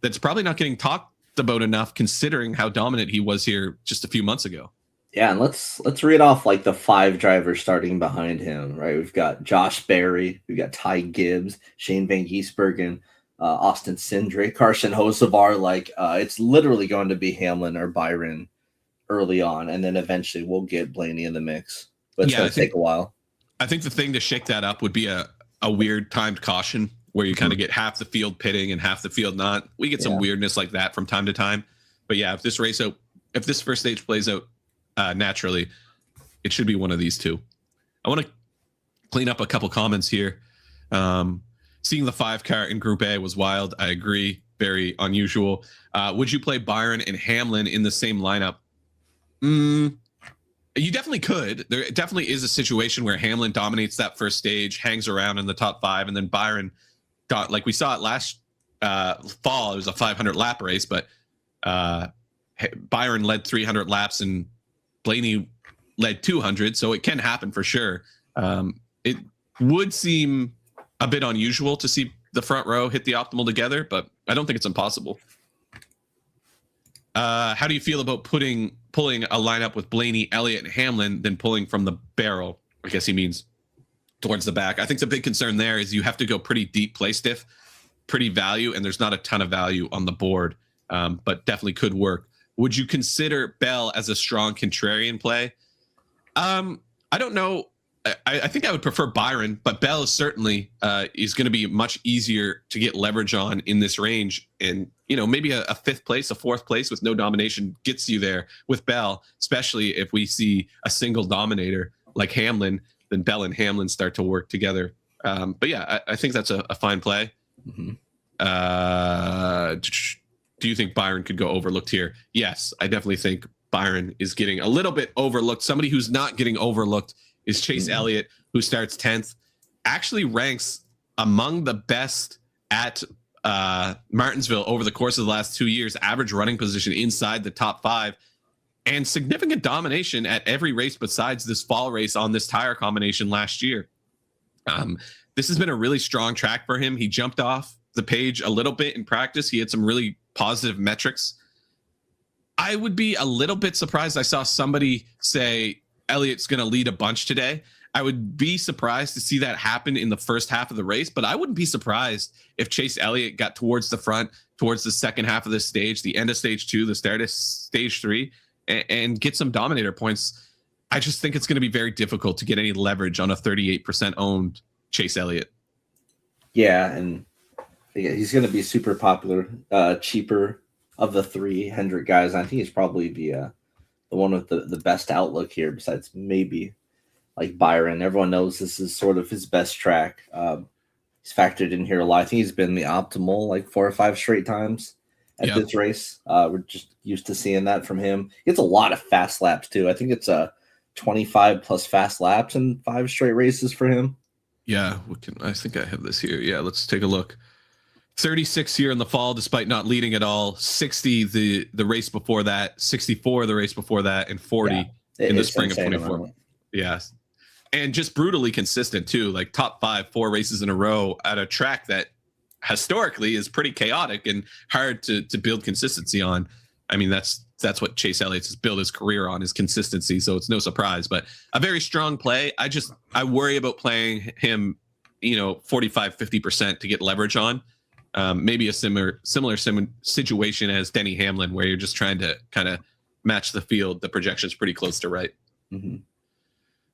that's probably not getting talked about enough considering how dominant he was here just a few months ago. Yeah, and let's read off like the 5 drivers starting behind him, right? We've got Josh Berry, we've got Ty Gibbs, Shane Van Gisbergen, Austin Cindric, Carson Hocevar. It's literally going to be Hamlin or Byron early on, and then eventually we'll get Blaney in the mix. But it's going to take a while. I think the thing to shake that up would be a weird timed caution where you kind of get half the field pitting and half the field not. We get some weirdness like that from time to time. But yeah, if this first stage plays out naturally, it should be one of these two. I want to clean up a couple comments here. Seeing the 5 car in Group A was wild. I agree. Very unusual. Would you play Byron and Hamlin in the same lineup? You definitely could. There definitely is a situation where Hamlin dominates that first stage, hangs around in the top 5, and then Byron, like we saw it last fall, it was a 500 lap race, but Byron led 300 laps and Blaney led 200, so it can happen for sure. It would seem a bit unusual to see the front row hit the optimal together, but I don't think it's impossible. How do you feel about pulling a lineup with Blaney, Elliott, and Hamlin, then pulling from the barrel? I guess he means towards the back. I think the big concern there is you have to go pretty deep play stiff, pretty value, and there's not a ton of value on the board, but definitely could work. Would you consider Bell as a strong contrarian play? I don't know. I think I would prefer Byron, but Bell is certainly is going to be much easier to get leverage on in this range. And, maybe a 5th place, a 4th place with no domination gets you there with Bell, especially if we see a single dominator like Hamlin, then Bell and Hamlin start to work together. But yeah, I think that's a fine play. Mm-hmm. Do you think Byron could go overlooked here? Yes, I definitely think Byron is getting a little bit overlooked. Somebody who's not getting overlooked is Chase Elliott, who starts 10th, actually ranks among the best at Martinsville over the course of the last 2 years, average running position inside the top 5, and significant domination at every race besides this fall race on this tire combination last year. This has been a really strong track for him. He jumped off the page a little bit in practice. He had some really positive metrics. I would be a little bit surprised. I saw somebody say Elliott's going to lead a bunch today. I would be surprised to see that happen in the first half of the race, but I wouldn't be surprised if Chase Elliott got towards the front, towards the second half of this stage, the end of stage 2, the start of stage 3, and get some Dominator points. I just think it's going to be very difficult to get any leverage on a 38% owned Chase Elliott. Yeah, and he's going to be super popular, cheaper of the 3 Hendrick guys. I think he's probably the one with the best outlook here, besides maybe like Byron. Everyone knows this is sort of his best track. He's factored in here a lot. I think he's been the optimal like 4 or 5 straight times at this race. We're just used to seeing that from him. He gets a lot of fast laps too. I think it's 25 plus fast laps in 5 straight races for him. Yeah, I think I have this here. Yeah, let's take a look. 36 here in the fall, despite not leading at all. 60 the race before that, 64 the race before that, and 40 in the spring of 24. Yeah. And just brutally consistent too, like top 5 4 races in a row at a track that historically is pretty chaotic and hard to build consistency on. I mean, that's what Chase Elliott has built his career on, is consistency. So it's no surprise, but a very strong play. I worry about playing him, 45, 50% to get leverage on. Maybe a similar situation as Denny Hamlin, where you're just trying to kind of match the field. The projection's pretty close to right. Mm-hmm.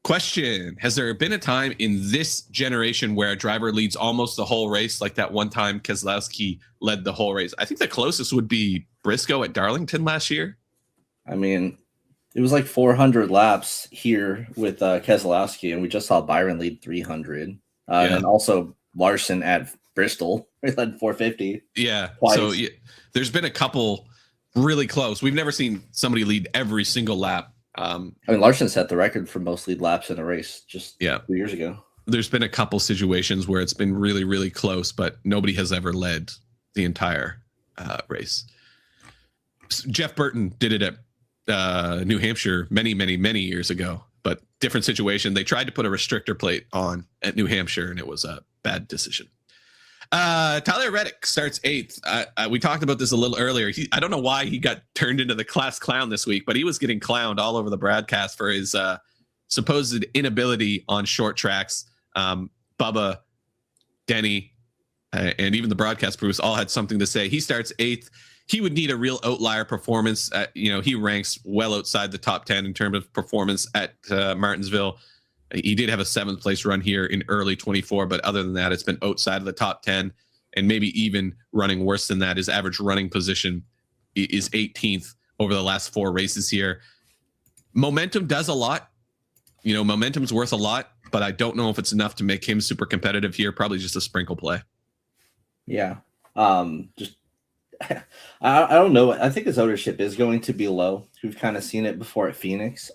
Question: has there been a time in this generation where a driver leads almost the whole race, like that one time Keselowski led the whole race? I think the closest would be Briscoe at Darlington last year. I mean, it was like 400 laps here with Keselowski, and we just saw Byron lead 300. And also Larson at Bristol, he led 450. Yeah. Twice. So there's been a couple really close. We've never seen somebody lead every single lap. I mean, Larson set the record for most lead laps in a race just 2 years ago. There's been a couple situations where it's been really, really close, but nobody has ever led the entire race. Jeff Burton did it at New Hampshire many, many, many years ago, but different situation. They tried to put a restrictor plate on at New Hampshire, and it was a bad decision. Tyler Reddick starts 8th. We talked about this a little earlier. I don't know why he got turned into the class clown this week, but he was getting clowned all over the broadcast for his supposed inability on short tracks. Bubba, Denny, and even the broadcast crews all had something to say. He starts 8th. He would need a real outlier performance. He ranks well outside the top 10 in terms of performance at Martinsville. He did have a 7th place run here in early 24, but other than that, it's been outside of the top 10 and maybe even running worse than that. His average running position is 18th over the last 4 races here. Momentum does a lot. Momentum's worth a lot, but I don't know if it's enough to make him super competitive here. Probably just a sprinkle play. Yeah. I don't know. I think his ownership is going to be low. We've kind of seen it before at Phoenix.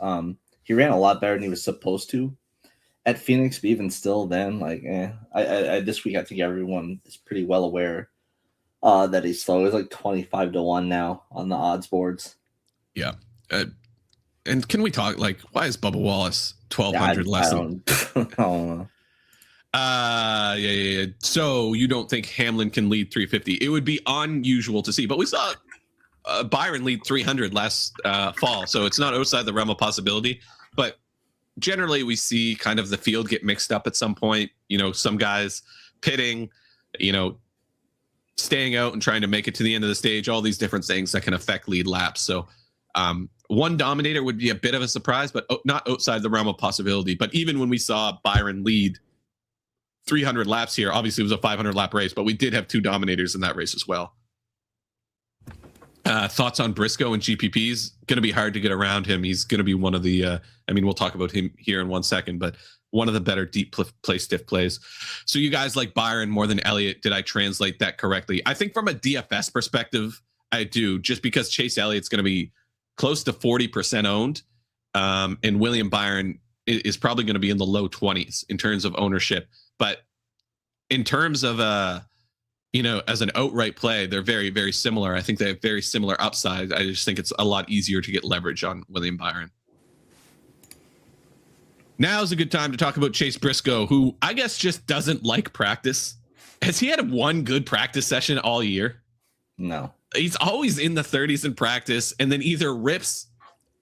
He ran a lot better than he was supposed to at Phoenix, but even still then, this week I think everyone is pretty well aware that he's slow. He's like 25-1 now on the odds boards. Yeah. And can we talk, why is Bubba Wallace 1,200 less than? I don't know. Yeah. So you don't think Hamlin can lead 350? It would be unusual to see, but we saw Byron lead 300 last fall, so it's not outside the realm of possibility. But generally, we see kind of the field get mixed up at some point. Some guys pitting, staying out and trying to make it to the end of the stage. All these different things that can affect lead laps. So one Dominator would be a bit of a surprise, but not outside the realm of possibility. But even when we saw Byron lead 300 laps here, obviously it was a 500 lap race, but we did have 2 Dominators in that race as well. Thoughts on Briscoe and GPPs? Going to be hard to get around him. He's going to be one of the, we'll talk about him here in 1 second, but one of the better deep play stiff plays. So you guys like Byron more than Elliott. Did I translate that correctly? I think from a DFS perspective, I do, just because Chase Elliott's going to be close to 40% owned. And William Byron is probably going to be in the low 20s in terms of ownership. But in terms of as an outright play, they're very, very similar. I think they have very similar upside. I just think it's a lot easier to get leverage on William Byron. Now is a good time to talk about Chase Briscoe, who I guess just doesn't like practice. Has he had one good practice session all year? No. He's always in the 30s in practice and then either rips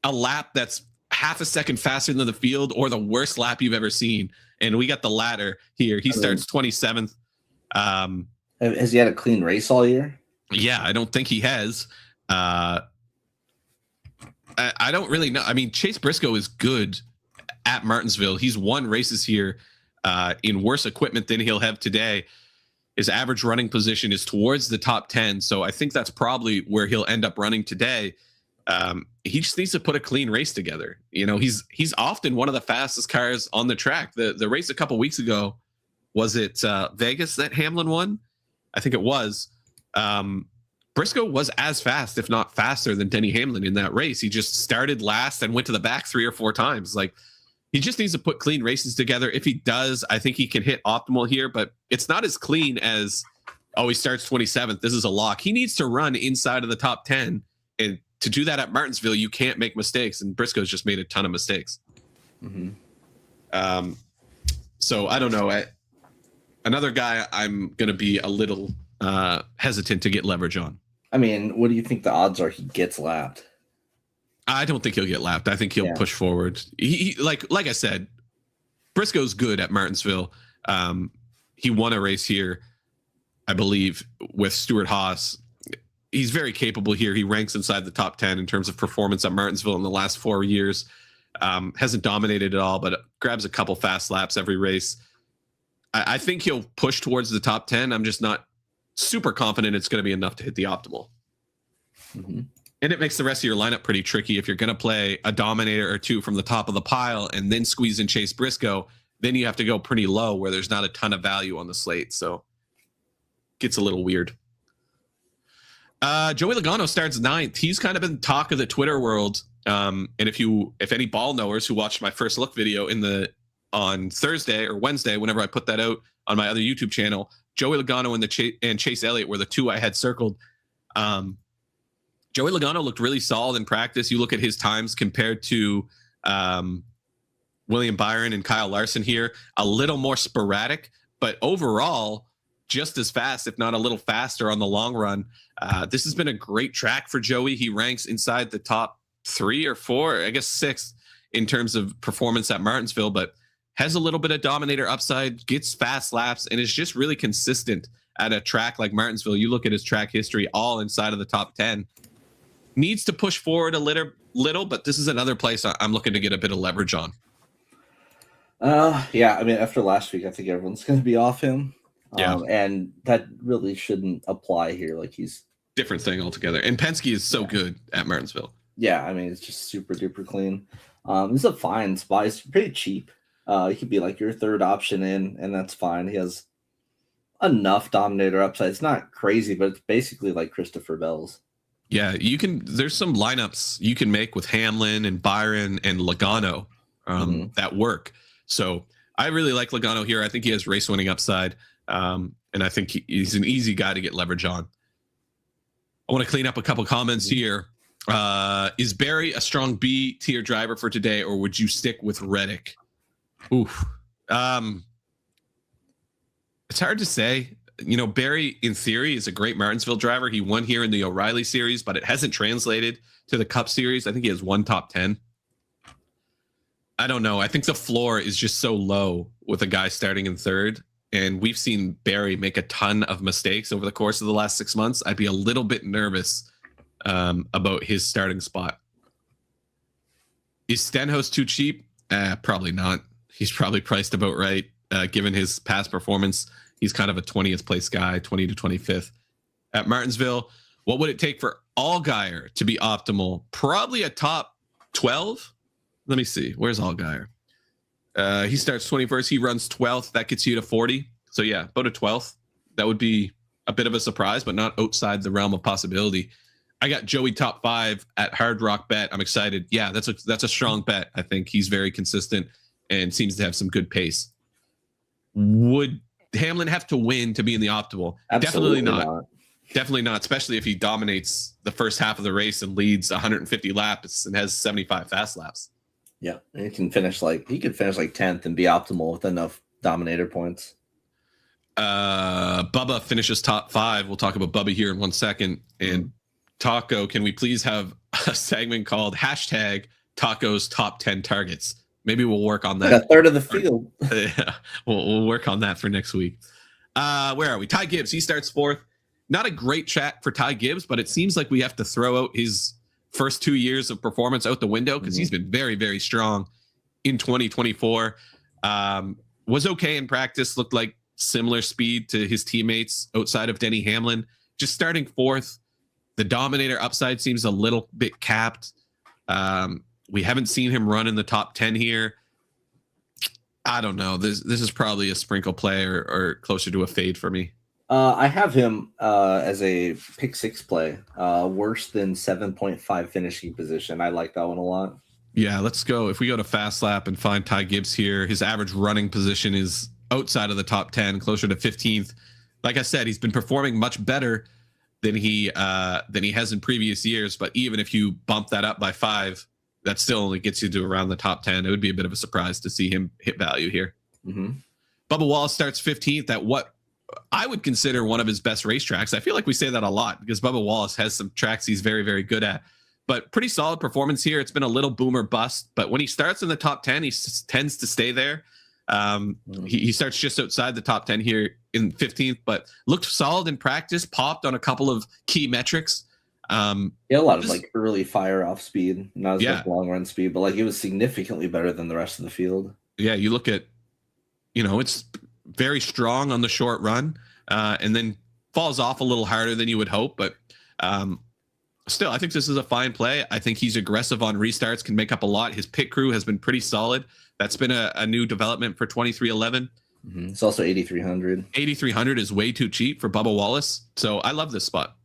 a lap that's half a second faster than the field or the worst lap you've ever seen. And we got the latter here. He starts 27th. Has he had a clean race all year? Yeah, I don't think he has. I don't really know. I mean, Chase Briscoe is good at Martinsville. He's won races here in worse equipment than he'll have today. His average running position is towards the top 10. So I think that's probably where he'll end up running today. He just needs to put a clean race together. You know, he's often one of the fastest cars on the track. The race a couple weeks ago, was it Vegas that Hamlin won? I think it was. Briscoe was as fast, if not faster, than Denny Hamlin in that race. He just started last and went to the back 3 or 4 times. Like, he just needs to put clean races together. If he does, I think he can hit optimal here, but it's not as clean as, he starts 27th. This is a lock. He needs to run inside of the top 10. And to do that at Martinsville, you can't make mistakes. And Briscoe's just made a ton of mistakes. Mm-hmm. So I don't know. Another guy I'm going to be a little hesitant to get leverage on. I mean, what do you think the odds are he gets lapped? I don't think he'll get lapped. I think he'll push forward. He like I said, Briscoe's good at Martinsville. He won a race here, I believe, with Stuart Haas. He's very capable here. He ranks inside the top 10 in terms of performance at Martinsville in the last 4 years. Hasn't dominated at all, but grabs a couple fast laps every race. I think he'll push towards the top 10. I'm just not super confident it's going to be enough to hit the optimal. Mm-hmm. And it makes the rest of your lineup pretty tricky. If you're going to play a Dominator or two from the top of the pile and then squeeze in Chase Briscoe, then you have to go pretty low where there's not a ton of value on the slate. So gets a little weird. Joey Logano starts 9th. He's kind of been talk of the Twitter world. And if any ball knowers who watched my first look video on Thursday or Wednesday, whenever I put that out on my other YouTube channel, Joey Logano and Chase Elliott were the 2 I had circled. Joey Logano looked really solid in practice. You look at his times compared to William Byron and Kyle Larson here, a little more sporadic, but overall just as fast, if not a little faster on the long run. This has been a great track for Joey. He ranks inside the top 3 or 4, I guess 6th in terms of performance at Martinsville, but has a little bit of Dominator upside, gets fast laps, and is just really consistent at a track like Martinsville. You look at his track history, all inside of the top 10. Needs to push forward a little, but this is another place I'm looking to get a bit of leverage on. Yeah, I mean, after last week, I think everyone's going to be off him. Yeah. And that really shouldn't apply here. Like, he's different thing altogether. And Penske is so good at Martinsville. Yeah, I mean, it's just super duper clean. It's a fine spot. It's pretty cheap. He could be like your third option in, and that's fine. He has enough Dominator upside. It's not crazy, but it's basically like Christopher Bell's. Yeah, there's some lineups you can make with Hamlin and Byron and Logano that work. So I really like Logano here. I think he has race winning upside. And I think he's an easy guy to get leverage on. I want to clean up a couple comments here. Is Barry a strong B tier driver for today, or would you stick with Reddick? Oof. It's hard to say. You know, Barry, in theory, is a great Martinsville driver. He won here in the O'Reilly series, but it hasn't translated to the Cup series. I think he has 1 top 10. I don't know. I think the floor is just so low with a guy starting in 3rd. And we've seen Barry make a ton of mistakes over the course of the last 6 months. I'd be a little bit nervous about his starting spot. Is Stenhouse too cheap? Probably not. He's probably priced about right, given his past performance. He's kind of a 20th place guy, 20 to 25th. At Martinsville, what would it take for Allgaier to be optimal? Probably a top 12. Let me see. Where's Allgaier? He starts 21st. He runs 12th. That gets you to 40. So yeah, about a 12th. That would be a bit of a surprise, but not outside the realm of possibility. I got Joey top 5 at Hard Rock Bet. I'm excited. Yeah, that's a strong bet. I think he's very consistent and seems to have some good pace. Would Hamlin have to win to be in the optimal? Absolutely Definitely not. Definitely not, especially if he dominates the first half of the race and leads 150 laps and has 75 fast laps. Yeah, and he could finish like 10th and be optimal with enough Dominator points. Bubba finishes top 5. We'll talk about Bubba here in 1 second. And Taco, can we please have a segment called hashtag Taco's top 10 targets? Maybe we'll work on that. Like a third of the field. Yeah, we'll work on that for next week. Where are we? Ty Gibbs, he starts 4th. Not a great track for Ty Gibbs, but it seems like we have to throw out his first 2 years of performance out the window because he's been very, very strong in 2024. Was okay in practice, looked like similar speed to his teammates outside of Denny Hamlin. Just starting 4th. The Dominator upside seems a little bit capped. We haven't seen him run in the top 10 here. I don't know. This is probably a sprinkle play or closer to a fade for me. I have him as a pick 6 play, worse than 7.5 finishing position. I like that one a lot. Yeah, let's go. If we go to Fast Lap and find Ty Gibbs here, his average running position is outside of the top 10, closer to 15th. Like I said, he's been performing much better than he has in previous years. But even if you bump that up by 5, that still only gets you to around the top 10. It would be a bit of a surprise to see him hit value here. Mm-hmm. Bubba Wallace starts 15th at what I would consider one of his best racetracks. I feel like we say that a lot because Bubba Wallace has some tracks he's very, very good at. But pretty solid performance here. It's been a little boomer bust. But when he starts in the top 10, he tends to stay there. He starts just outside the top 10 here in 15th, but looked solid in practice, popped on a couple of key metrics. A lot of like early fire off speed, not as much long run speed, but like it was significantly better than the rest of the field. Yeah, you look at, it's very strong on the short run, and then falls off a little harder than you would hope. But still, I think this is a fine play. I think he's aggressive on restarts, can make up a lot. His pit crew has been pretty solid. That's been a new development for 2311. Mm-hmm. It's also 8,300. 8,300 is way too cheap for Bubba Wallace. So I love this spot.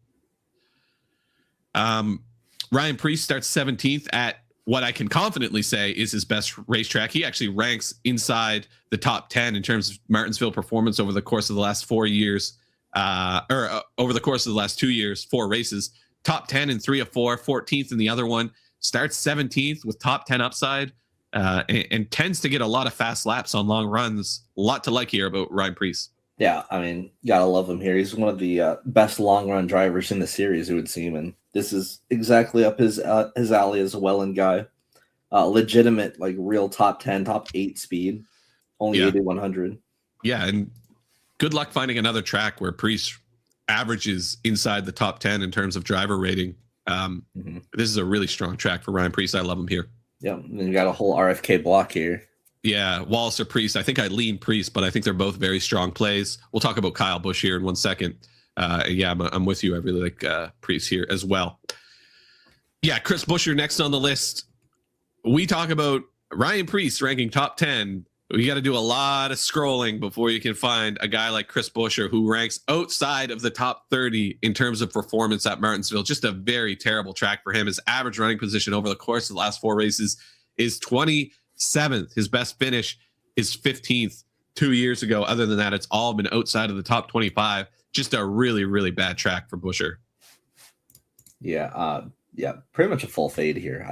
Ryan Preece starts 17th at what I can confidently say is his best racetrack. He actually ranks inside the top 10 in terms of Martinsville performance over the course of the last 4 years, over the course of the last 2 years, 4 races. Top 10 in 3 of 4, 14th in the other one. Starts 17th with top 10 upside, and tends to get a lot of fast laps on long runs. A lot to like here about Ryan Preece. Yeah, I mean, you gotta love him here. He's one of the best long run drivers in the series, it would seem, and this is exactly up his alley as a Welland guy. Legitimate, like real top 10, top 8 speed, only 8,100. Yeah, and good luck finding another track where Preece averages inside the top 10 in terms of driver rating. This is a really strong track for Ryan Preece. I love him here. Yeah, and then you got a whole RFK block here. Yeah, Wallace or Preece. I think I lean Preece, but I think they're both very strong plays. We'll talk about Kyle Busch here in 1 second. I'm with you. I really like Preece here as well. Yeah, Chris Buescher next on the list. We talk about Ryan Preece ranking top 10. You got to do a lot of scrolling before you can find a guy like Chris Buescher who ranks outside of the top 30 in terms of performance at Martinsville. Just a very terrible track for him. His average running position over the course of the last 4 races is 27th. His best finish is 15th 2 years ago. Other than that, it's all been outside of the top 25. Just a really, really bad track for Buescher. Yeah, pretty much a full fade here.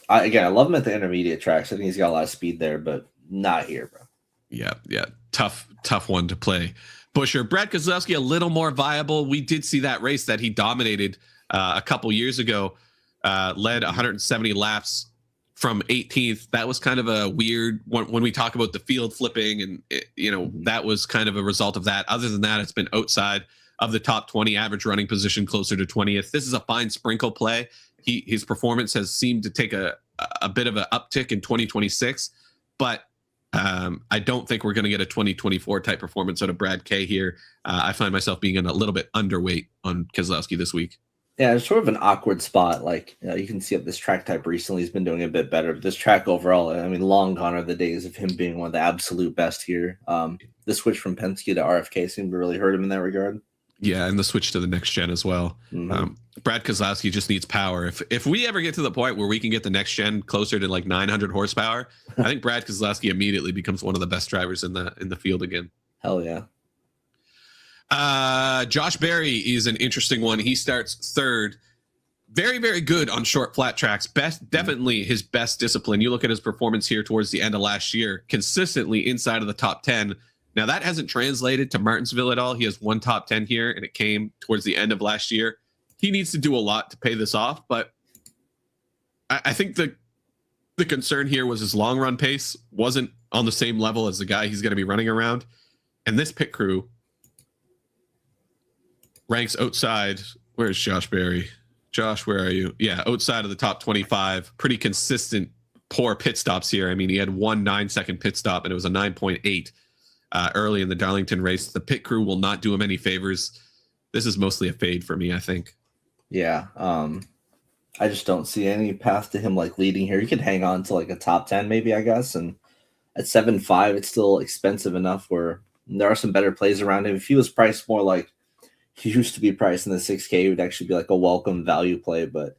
I love him at the intermediate tracks. I think he's got a lot of speed there, but not here, bro. Yeah. Tough one to play. Buescher. Brad Keselowski, a little more viable. We did see that race that he dominated a couple years ago, led 170 laps from 18th. That was kind of a weird one when we talk about the field flipping, and that was kind of a result of that. Other than that, it's been outside of the top 20, average running position closer to 20th. This is a fine sprinkle play. His performance has seemed to take a bit of an uptick in 2026, but I don't think we're going to get a 2024 type performance out of Brad K here. I find myself being a little bit underweight on Keselowski this week. Yeah, it's sort of an awkward spot. Like, you can see up this track type recently, he's been doing a bit better. But this track overall, I mean, long gone are the days of him being one of the absolute best here. The switch from Penske to RFK seemed to really hurt him in that regard. Yeah, and the switch to the next gen as well. Mm-hmm. Brad Keselowski just needs power. If we ever get to the point where we can get the next gen closer to like 900 horsepower, I think Brad Keselowski immediately becomes one of the best drivers in the field again. Hell yeah. Josh Berry is an interesting one. He starts 3rd. Very, very good on short flat tracks. Definitely his best discipline. You look at his performance here towards the end of last year, consistently inside of the top 10. Now, that hasn't translated to Martinsville at all. He has one top 10 here, and it came towards the end of last year. He needs to do a lot to pay this off, but I think the concern here was his long run pace wasn't on the same level as the guy he's going to be running around. And this pit crew ranks outside. Where's Josh Berry? Josh, where are you? Yeah, outside of the top 25. Pretty consistent, poor pit stops here. I mean, he had 1 9-second pit stop, and it was a 9.8 early in the Darlington race. The pit crew will not do him any favors. This is mostly a fade for me, I think. Yeah. I just don't see any path to him like leading here. You could hang on to like a top 10 maybe, I guess. And at 7.5, it's still expensive enough where there are some better plays around him. If he was priced more like he used to be priced in the 6K, it would actually be like a welcome value play. But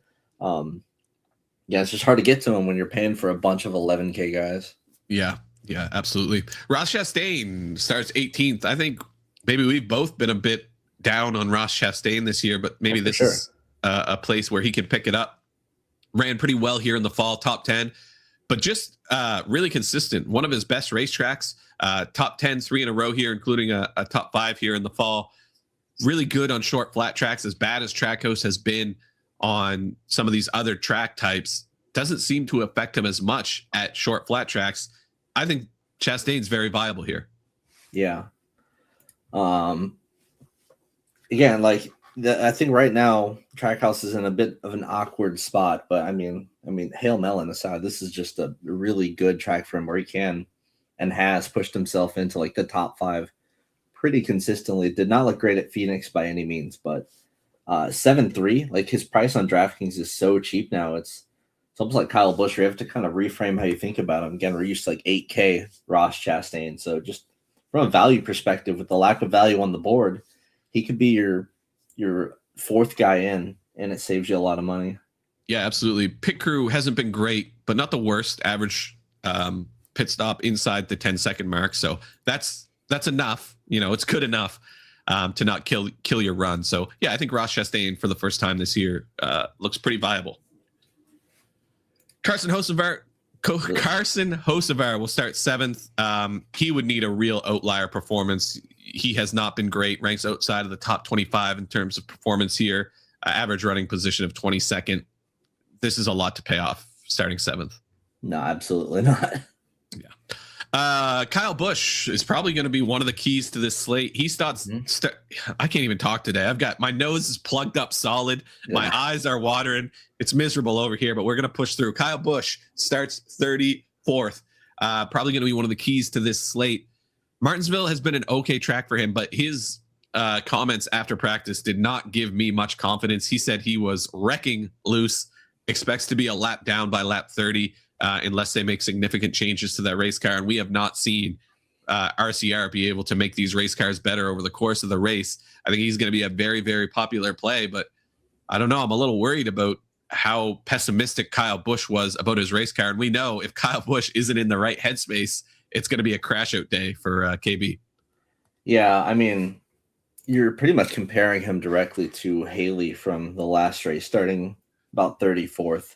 yeah, it's just hard to get to him when you're paying for a bunch of 11K guys. Yeah, absolutely. Ross Chastain starts 18th. I think maybe we've both been a bit down on Ross Chastain this year, but maybe this is a place where he can pick it up. Ran pretty well here in the fall, top 10, but just really consistent. One of his best racetracks, top 10, 3 in a row here, including a top 5 here in the fall. Really good on short flat tracks, as bad as Trackhouse has been on some of these other track types. Doesn't seem to affect him as much at short flat tracks. I think Chastain's very viable here. Yeah. Again, like I think right now Trackhouse is in a bit of an awkward spot, but I mean, Hail Melon aside, this is just a really good track for him where he can and has pushed himself into like the top 5 pretty consistently. Did not look great at Phoenix by any means, but 7.3, like his price on DraftKings is so cheap now. It's almost like Kyle Busch. You have to kind of reframe how you think about him. Again, we're used to like 8K Ross Chastain. So just from a value perspective, with the lack of value on the board, he could be your 4th guy in, and it saves you a lot of money. Yeah, absolutely. Pit crew hasn't been great, but not the worst. Average pit stop inside the 10-second mark. So that's enough. It's good enough to not kill your run. So yeah, I think Ross Chastain for the first time this year looks pretty viable. Carson Hocevar will start 7th. He would need a real outlier performance. He has not been great. Ranks outside of the top 25 in terms of performance here. Average running position of 22nd. This is a lot to pay off starting 7th. No, absolutely not. Yeah. Kyle Busch is probably going to be one of the keys to this slate. He starts. I can't even talk today. I've got my nose is plugged up solid. Yeah. My eyes are watering. It's miserable over here, but we're going to push through. Kyle Busch starts 34th. Probably going to be one of the keys to this slate. Martinsville has been an okay track for him, but his comments after practice did not give me much confidence. He said he was wrecking loose, expects to be a lap down by lap 30 unless they make significant changes to that race car. And we have not seen RCR be able to make these race cars better over the course of the race. I think he's going to be a very, very popular play, but I don't know. I'm a little worried about how pessimistic Kyle Busch was about his race car. And we know if Kyle Busch isn't in the right headspace, it's going to be a crash out day for KB. Yeah, I mean, you're pretty much comparing him directly to Haley from the last race, starting about 34th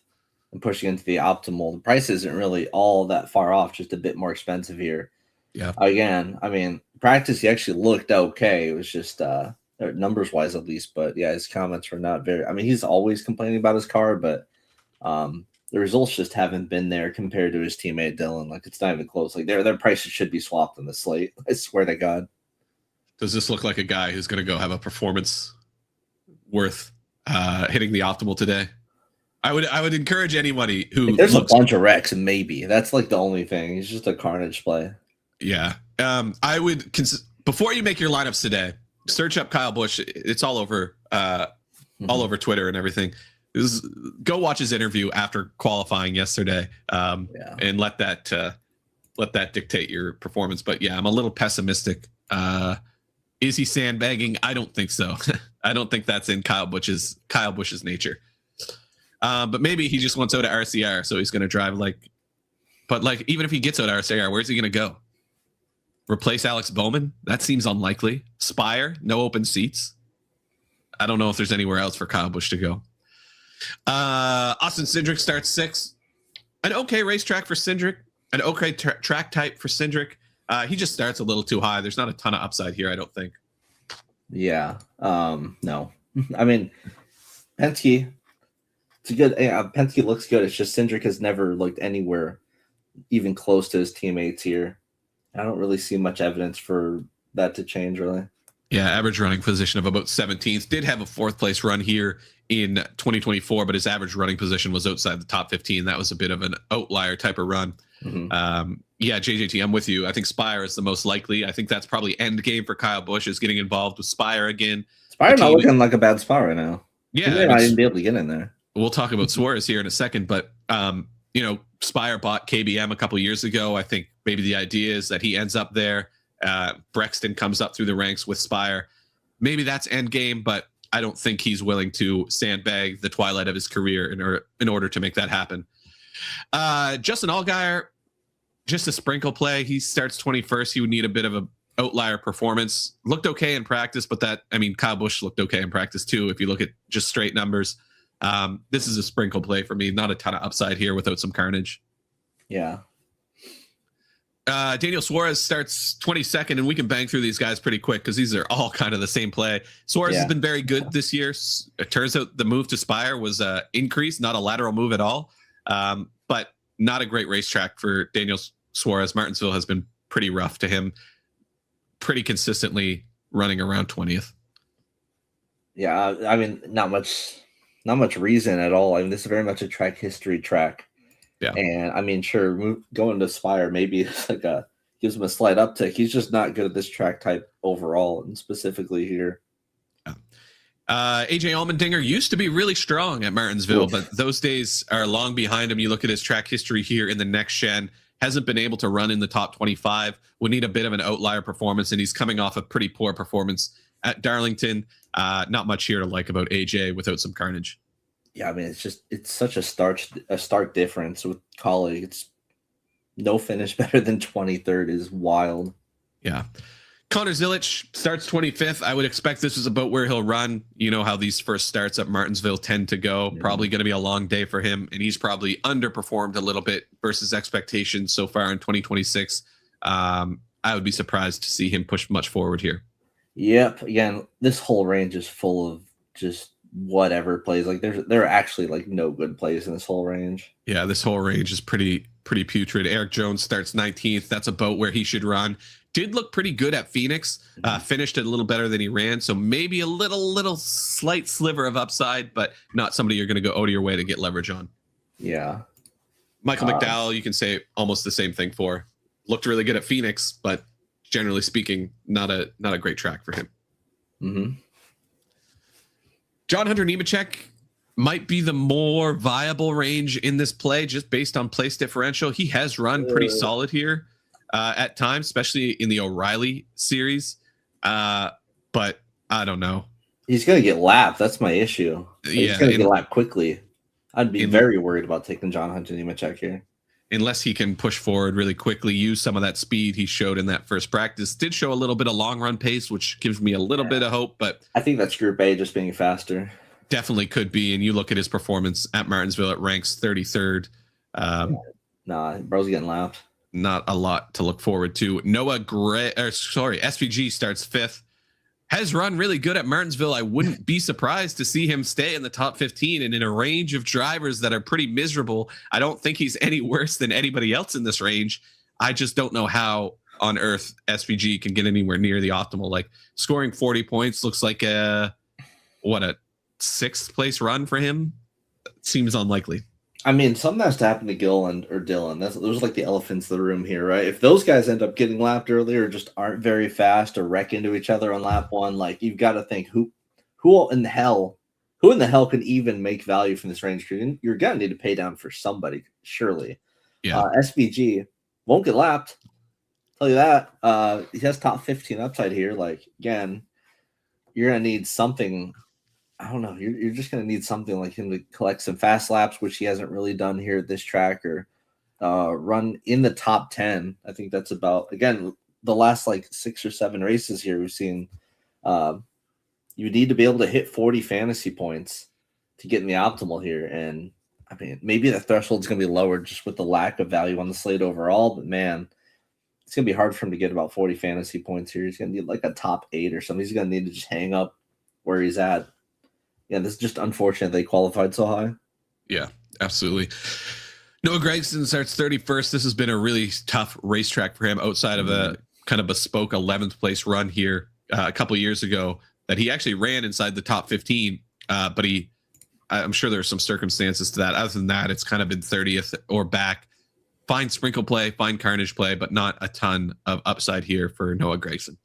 and pushing into the optimal. The price isn't really all that far off, just a bit more expensive here. Yeah. Again, I mean, practice, he actually looked okay. It was just numbers wise, at least. But yeah, his comments were not very. I mean, he's always complaining about his car, but the results just haven't been there compared to his teammate Dylan. Like, it's not even close. Like, their prices should be swapped on the slate. I swear to God. Does this look like a guy who's going to go have a performance worth hitting the optimal today? I would encourage anybody who there's a bunch of wrecks, and maybe that's like the only thing. He's just a carnage play. Yeah. I would before you make your lineups today, search up Kyle Busch. It's all over Twitter and everything. Go watch his interview after qualifying yesterday, and let that dictate your performance. But yeah, I'm a little pessimistic. Is he sandbagging? I don't think so. I don't think that's in Kyle Busch's nature. But maybe he just wants out of RCR, so he's going to drive but even if he gets out of RCR, where's he going to go? Replace Alex Bowman? That seems unlikely. Spire, no open seats. I don't know if there's anywhere else for Kyle Busch to go. Austin Cindric starts 6th. An okay racetrack for Cindric. An okay track type for Cindric. He just starts a little too high. There's not a ton of upside here, I don't think. Yeah. No. I mean, Penske, it's a good. Yeah, Penske looks good. It's just Hendrick has never looked anywhere even close to his teammates here. I don't really see much evidence for that to change, really. Yeah, average running position of about 17th. Did have a 4th place run here in 2024, but his average running position was outside the top 15. That was a bit of an outlier type of run. Yeah, JJT, I'm with you. I think Spire is the most likely. I think that's probably end game for Kyle Busch, is getting involved with Spire again. Spire not looking like a bad spot right now. Yeah, he may not even be able to get in there. We'll talk about Suarez here in a second, but Spire bought KBM a couple years ago. I think maybe the idea is that he ends up there. Brexton comes up through the ranks with Spire. Maybe that's end game, but I don't think he's willing to sandbag the twilight of his career in order to make that happen. Justin Allgaier, just a sprinkle play. He starts 21st. He would need a bit of an outlier performance. Looked okay in practice, but Kyle Busch looked okay in practice too. If you look at just straight numbers, this is a sprinkle play for me. Not a ton of upside here without some carnage. Yeah. Daniel Suarez starts 22nd, and we can bang through these guys pretty quick because these are all kind of the same play. Suarez has been very good this year. It turns out the move to Spire was an increase, not a lateral move at all. But not a great racetrack for Daniel Suarez. Martinsville has been pretty rough to him, pretty consistently running around 20th. Yeah, I mean, not much reason at all. I mean, this is very much a track history track. Yeah. And I mean, sure, going to Spire maybe it's like gives him a slight uptick. He's just not good at this track type overall, and specifically here. Yeah. AJ Allmendinger used to be really strong at Martinsville, but those days are long behind him. You look at his track history here in the next gen, hasn't been able to run in the top 25, would need a bit of an outlier performance, and he's coming off a pretty poor performance at Darlington. Not much here to like about AJ without some carnage. Yeah, I mean, it's such a stark difference with Collie. It's no finish better than 23rd is wild. Yeah. Connor Zilic starts 25th. I would expect this is about where he'll run. You know how these first starts at Martinsville tend to go. Yeah. Probably going to be a long day for him, and he's probably underperformed a little bit versus expectations so far in 2026. I would be surprised to see him push much forward here. Yep. Again, this whole range is full of just whatever plays. Like there are actually like no good plays in this whole range. Yeah, this whole range is pretty putrid. Eric Jones starts 19th. That's about where he should run. Did look pretty good at Phoenix. Finished it a little better than he ran. So maybe a little slight sliver of upside, but not somebody you're going to go out of your way to get leverage on. Yeah. Michael McDowell, you can say almost the same thing for. Looked really good at Phoenix, but generally speaking, not a great track for him. Mm-hmm. John Hunter Nemechek might be the more viable range in this play just based on place differential. He has run pretty solid here at times, especially in the O'Reilly series. But I don't know. He's going to get lapped. That's my issue. He's going to get lapped quickly. I'd be very worried about taking John Hunter Nemechek here. Unless he can push forward really quickly, use some of that speed he showed in that first practice. Did show a little bit of long run pace, which gives me a little bit of hope, but I think that's Group A just being faster. Definitely could be. And you look at his performance at Martinsville, it ranks 33rd. Nah, bro's getting lapped. Not a lot to look forward to. SVG starts 5th. Has run really good at Martinsville. I wouldn't be surprised to see him stay in the top 15 and in a range of drivers that are pretty miserable. I don't think he's any worse than anybody else in this range. I just don't know how on earth SVG can get anywhere near the optimal. Like scoring 40 points looks like a 6th place run for him. Seems unlikely. I mean, something has to happen to Gilliland or Dylan. Those are like the elephants in the room here, right? If those guys end up getting lapped early or just aren't very fast or wreck into each other on lap 1, like you've got to think who in the hell could even make value from this range? You're gonna need to pay down for somebody, surely. Yeah. SVG won't get lapped. Tell you that. He has top 15 upside here. Like again, you're gonna need something. I don't know. You're just going to need something like him to collect some fast laps, which he hasn't really done here at this track, or run in the top 10. I think that's about, again, the last like 6 or 7 races here we've seen. You need to be able to hit 40 fantasy points to get in the optimal here. And I mean, maybe the threshold's going to be lowered just with the lack of value on the slate overall, but man, it's gonna be hard for him to get about 40 fantasy points here. He's gonna need like a top 8 or something. He's gonna need to just hang up where he's at. Yeah, this is just unfortunate they qualified so high. Yeah, absolutely. Noah Gragson starts 31st. This has been a really tough racetrack for him outside of a kind of bespoke 11th place run here a couple years ago that he actually ran inside the top 15. But I'm sure there's some circumstances to that. Other than that, it's kind of been 30th or back. Fine sprinkle play, fine carnage play, but not a ton of upside here for Noah Gragson.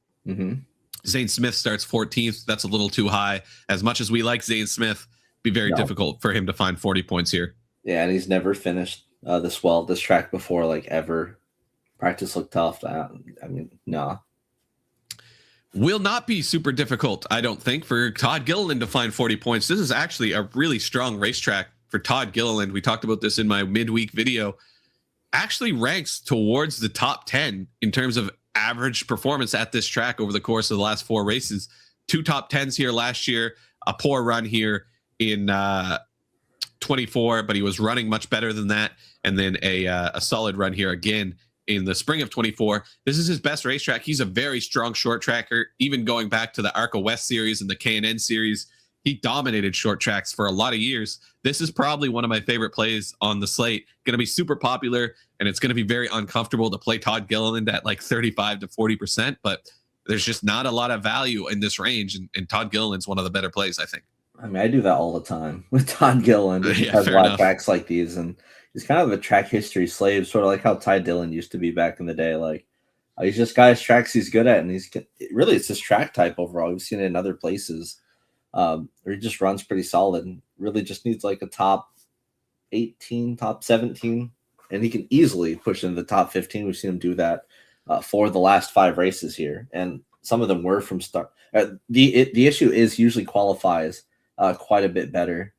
Zane Smith starts 14th. That's a little too high. As much as we like Zane Smith, be very difficult for him to find 40 points here. Yeah, and he's never finished this track before, like ever. Practice looked tough. I mean, nah. Will not be super difficult, I don't think, for Todd Gilliland to find 40 points. This is actually a really strong racetrack for Todd Gilliland. We talked about this in my midweek video. Actually ranks towards the top 10 in terms of average performance at this track over the course of the last 4 races. 2 top 10s here last year, a poor run here in 24, but he was running much better than that. And then a solid run here again in the spring of 24. This is his best racetrack. He's a very strong short tracker, even going back to the ARCA West series and the K&N series. He dominated short tracks for a lot of years. This is probably one of my favorite plays on the slate. Going to be super popular, and it's going to be very uncomfortable to play Todd Gilliland at like 35 to 40%, but there's just not a lot of value in this range, and Todd Gilliland's one of the better plays, I think. I mean, I do that all the time with Todd Gilliland. He has a lot of tracks like these, and he's kind of a track history slave, sort of like how Ty Dillon used to be back in the day. Like, he's just got his tracks he's good at, and it's his track type overall. We've seen it in other places. Where he just runs pretty solid and really just needs like a top 18, top 17, and he can easily push into the top 15. We've seen him do that for the last 5 races here, and some of them were from start. The issue is he usually qualifies quite a bit better.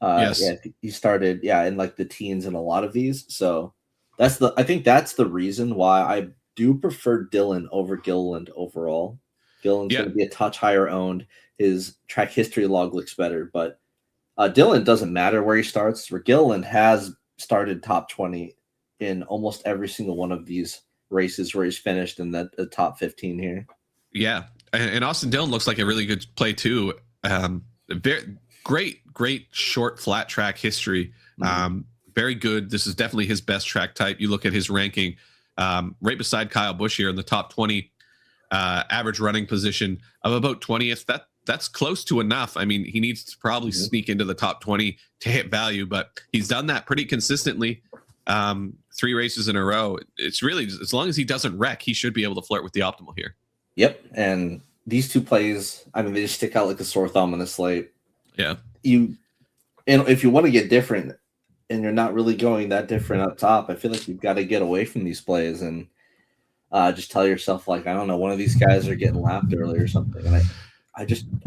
Yes. Yeah, he started in like the teens in a lot of these, so I think that's the reason why I do prefer Dillon over Gilliland overall. Gilliland's going to be a touch higher owned. His track history log looks better, but Dillon doesn't matter where he starts. Where Gilliland has started top 20 in almost every single one of these races where he's finished in the top 15 here. Yeah, and Austin Dillon looks like a really good play too. Very great short flat track history. Very good. This is definitely his best track type. You look at his ranking, right beside Kyle Busch here in the top 20. Average running position of about 20th. That's close to enough. I mean, he needs to probably sneak into the top 20 to hit value, but he's done that pretty consistently. 3 races in a row. It's really, as long as he doesn't wreck, he should be able to flirt with the optimal here. Yep. And these 2 plays, I mean, they just stick out like a sore thumb on the slate. Yeah. If you want to get different and you're not really going that different up top, I feel like you've got to get away from these plays and just tell yourself, like, I don't know, one of these guys are getting lapped early or something. And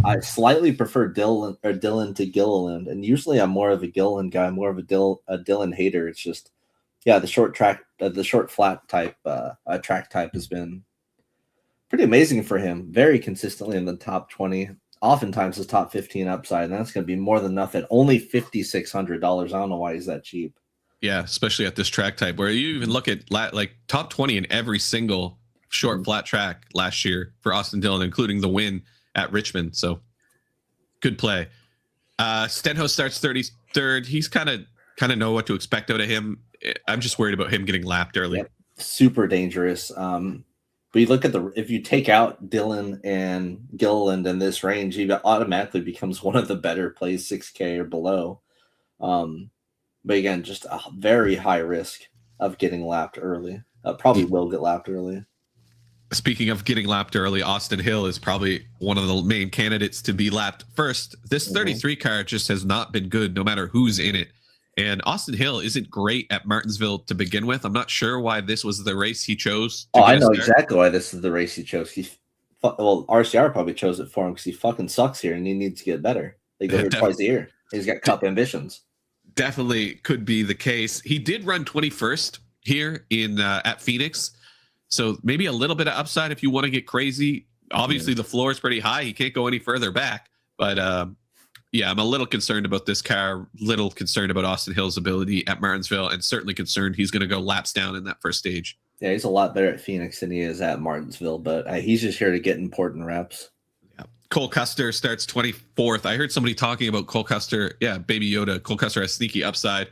I slightly prefer Dillon to Gilliland, and usually I'm more of a Gilliland guy, more of a Dillon hater. It's just, the short flat type track type has been pretty amazing for him, very consistently in the top 20, oftentimes his top 15 upside, and that's going to be more than enough at only $5,600. I don't know why he's that cheap. Yeah, especially at this track type where you even look at like top 20 in every single short flat track last year for Austin Dillon, including the win at Richmond. So good play. Stenhouse starts 33rd. He's kind of know what to expect out of him. I'm just worried about him getting lapped early. Yep. Super dangerous. But you look at if you take out Dillon and Gilliland in this range, he automatically becomes one of the better plays, 6K or below. But again, just a very high risk of getting lapped early. Probably will get lapped early. Speaking of getting lapped early, Austin Hill is probably one of the main candidates to be lapped first. This 33 car just has not been good, no matter who's in it. And Austin Hill isn't great at Martinsville to begin with. I'm not sure why this was the race he chose. I know exactly why this is the race he chose. RCR probably chose it for him because he fucking sucks here and he needs to get better. They go here twice a year. He's got cup ambitions. Definitely could be the case. He did run 21st here in at Phoenix. So maybe a little bit of upside if you want to get crazy. Obviously, the floor is pretty high. He can't go any further back. But yeah, I'm a little concerned about this car, little concerned about Austin Hill's ability at Martinsville, and certainly concerned he's going to go laps down in that first stage. Yeah, he's a lot better at Phoenix than he is at Martinsville, but he's just here to get important reps. Yeah. Cole Custer starts 24th. I heard somebody talking about Cole Custer. Yeah, Baby Yoda. Cole Custer has sneaky upside.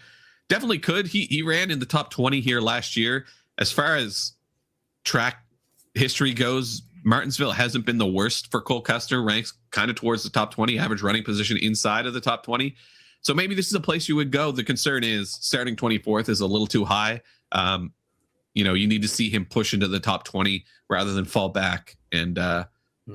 Definitely could. He ran in the top 20 here last year. As far as track history goes, Martinsville hasn't been the worst for Cole Custer. Ranks kind of towards the top 20, average running position inside of the top 20. So maybe this is a place you would go. The concern is starting 24th is a little too high. You know, you need to see him push into the top 20 rather than fall back. And,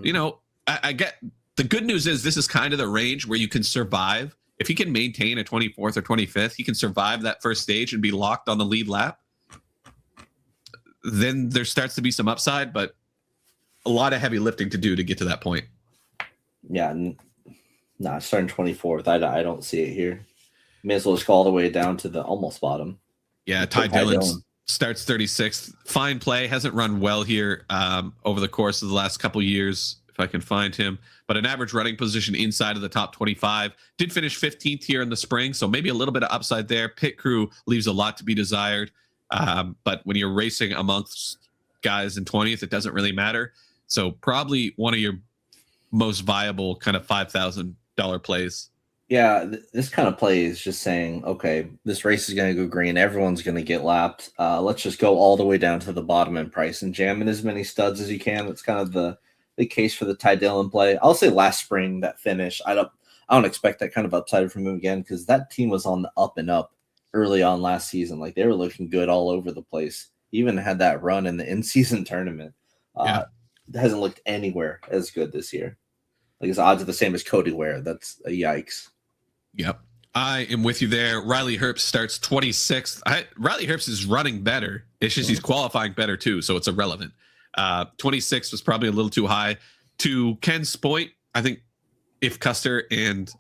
you know, I get the good news is this is kind of the range where you can survive. If he can maintain a 24th or 25th, he can survive that first stage and be locked on the lead lap. Then there starts to be some upside, but a lot of heavy lifting to do to get to that point. Yeah, starting 24th. I don't see it here. May as well just go all the way down to the almost bottom. Yeah, Ty Dillon starts 36th. Fine play. Hasn't run well here over the course of the last couple years, if I can find him. But an average running position inside of the top 25. Did finish 15th here in the spring, so maybe a little bit of upside there. Pit crew leaves a lot to be desired. But when you're racing amongst guys in 20th, it doesn't really matter. So probably one of your most viable kind of $5,000 plays. Yeah, this kind of play is just saying, okay, this race is going to go green. Everyone's going to get lapped. Let's just go all the way down to the bottom in price and jam in as many studs as you can. That's kind of the case for the Ty Dillon play. I'll say last spring that finish. I don't expect that kind of upside from him again because that team was on the up and up early on last season. Like they were looking good all over the place. Even had that run in the in-season tournament. It hasn't looked anywhere as good this year. Like his odds are the same as Cody Ware. That's a yikes. Yep. I am with you there. Riley Herbst starts 26th. Riley Herbst is running better. It's just he's qualifying better too, so it's irrelevant. 26 was probably a little too high. To Ken's point, I think if Custer and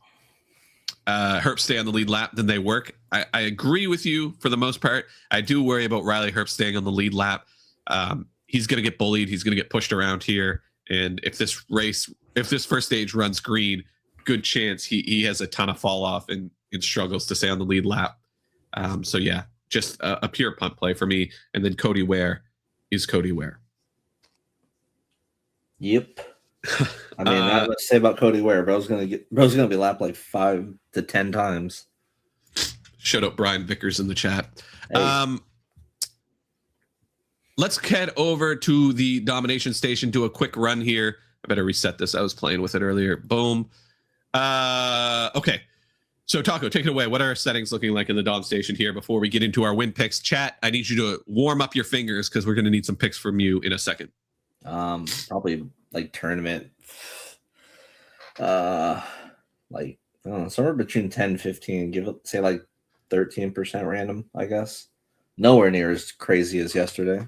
Herbst stay on the lead lap, then they work. I agree with you for the most part. I do worry about Riley Herbst staying on the lead lap. He's going to get bullied. He's going to get pushed around here. And if this first stage runs green, good chance he has a ton of fall off and struggles to stay on the lead lap. So yeah, just a pure punt play for me. And then Cody Ware is Cody Ware. Yep. I mean, not much to say about Cody Ware. Bro's gonna be lapped like 5 to 10 times. Shout out Brian Vickers in the chat. Hey. Let's head over to the domination station. Do a quick run here. I better reset this. I was playing with it earlier. Boom. Okay. So Taco, take it away. What are our settings looking like in the Dom station here before we get into our win picks? Chat, I need you to warm up your fingers because we're going to need some picks from you in a second. Probably like tournament. Like, I don't know, somewhere between 10 and 15. Give it, say like 13% random, I guess. Nowhere near as crazy as yesterday.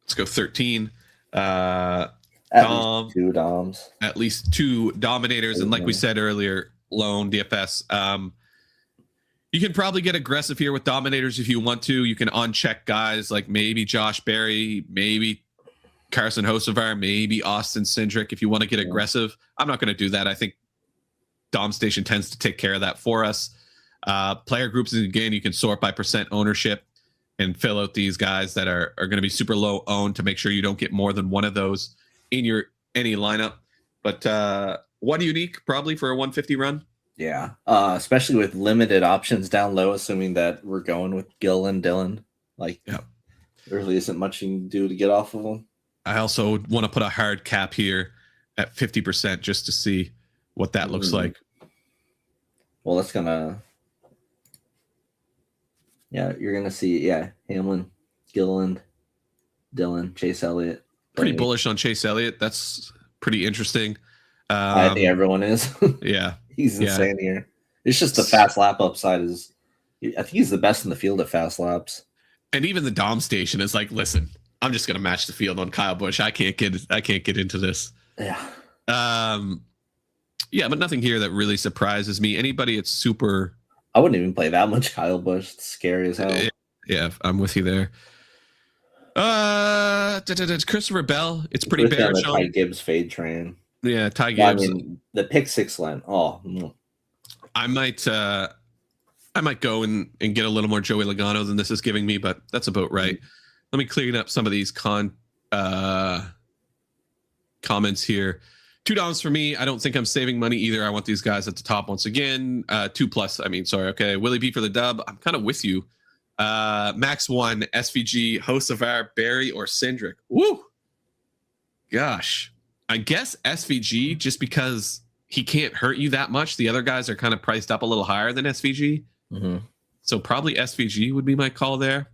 Let's go 13. At least 2 Doms. At least 2 Dominators. And like we said earlier, Lone, DFS. You can probably get aggressive here with Dominators if you want to. You can uncheck guys like maybe Josh Berry, maybe Carson Hocevar, maybe Austin Cindric if you want to get aggressive. I'm not going to do that. I think Dom Station tends to take care of that for us. Player groups, again, you can sort by percent ownership and fill out these guys that are going to be super low owned to make sure you don't get more than one of those in your any lineup. But one unique probably for a 150 run. Yeah, especially with limited options down low, assuming that we're going with Gill and Dillon. Like, there really isn't much you can do to get off of them. I also want to put a hard cap here at 50% just to see what that looks like. Well, that's gonna. Yeah, you're gonna see. Yeah, Hamlin, Gilliland, Dillon, Chase Elliott. Pretty bullish on Chase Elliott. That's pretty interesting. I think everyone is. Yeah, he's insane here. It's just the fast lap upside is. I think he's the best in the field at fast laps. And even the Dom station is like, listen, I'm just gonna match the field on Kyle Busch. I can't get into this. Yeah. Yeah, but nothing here that really surprises me. Anybody it's super. I wouldn't even play that much Kyle Busch. It's scary as hell. Yeah, I'm with you there. Christopher Bell. It's pretty bearish on Ty Gibbs fade train. Yeah, Ty Gibbs. I mean, the pick 6 line. I might go and get a little more Joey Logano than this is giving me, but that's about right. Let me clean up some of these comments here. $2 for me. I don't think I'm saving money either. I want these guys at the top once again. 2+. I mean, sorry. Okay. Willie B for the dub. I'm kind of with you. Max 1, SVG, Hocevar, Barry, or Hendrick. Woo! Gosh. I guess SVG, just because he can't hurt you that much. The other guys are kind of priced up a little higher than SVG. Mm-hmm. So probably SVG would be my call there.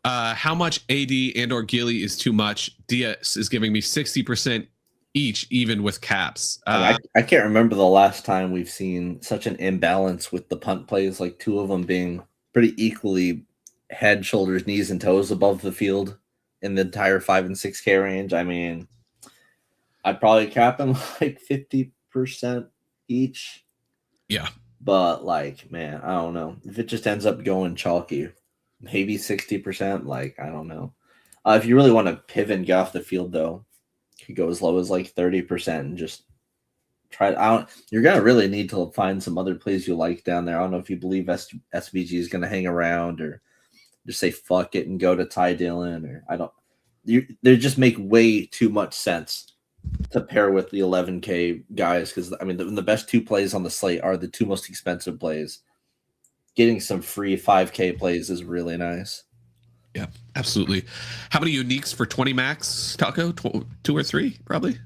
How much AD and or Gilly is too much? DS is giving me 60% each, even with caps. I can't remember the last time we've seen such an imbalance with the punt plays, like two of them being pretty equally head, shoulders, knees, and toes above the field in the entire 5 and 6K range. I mean, I'd probably cap them like 50% each. Yeah. But like, man, I don't know. If it just ends up going chalky, maybe 60%. Like, I don't know. If you really want to pivot and get off the field, though, you could go as low as like 30% and just try it out. You're gonna really need to find some other plays you like down there. I don't know if you believe SVG is gonna hang around or just say fuck it and go to Ty Dillon, or I don't. They just make way too much sense to pair with the 11K guys, because I mean the best two plays on the slate are the two most expensive plays. Getting some free 5K plays is really nice. Yeah, absolutely. How many uniques for 20 max, Taco? 2 or 3, probably?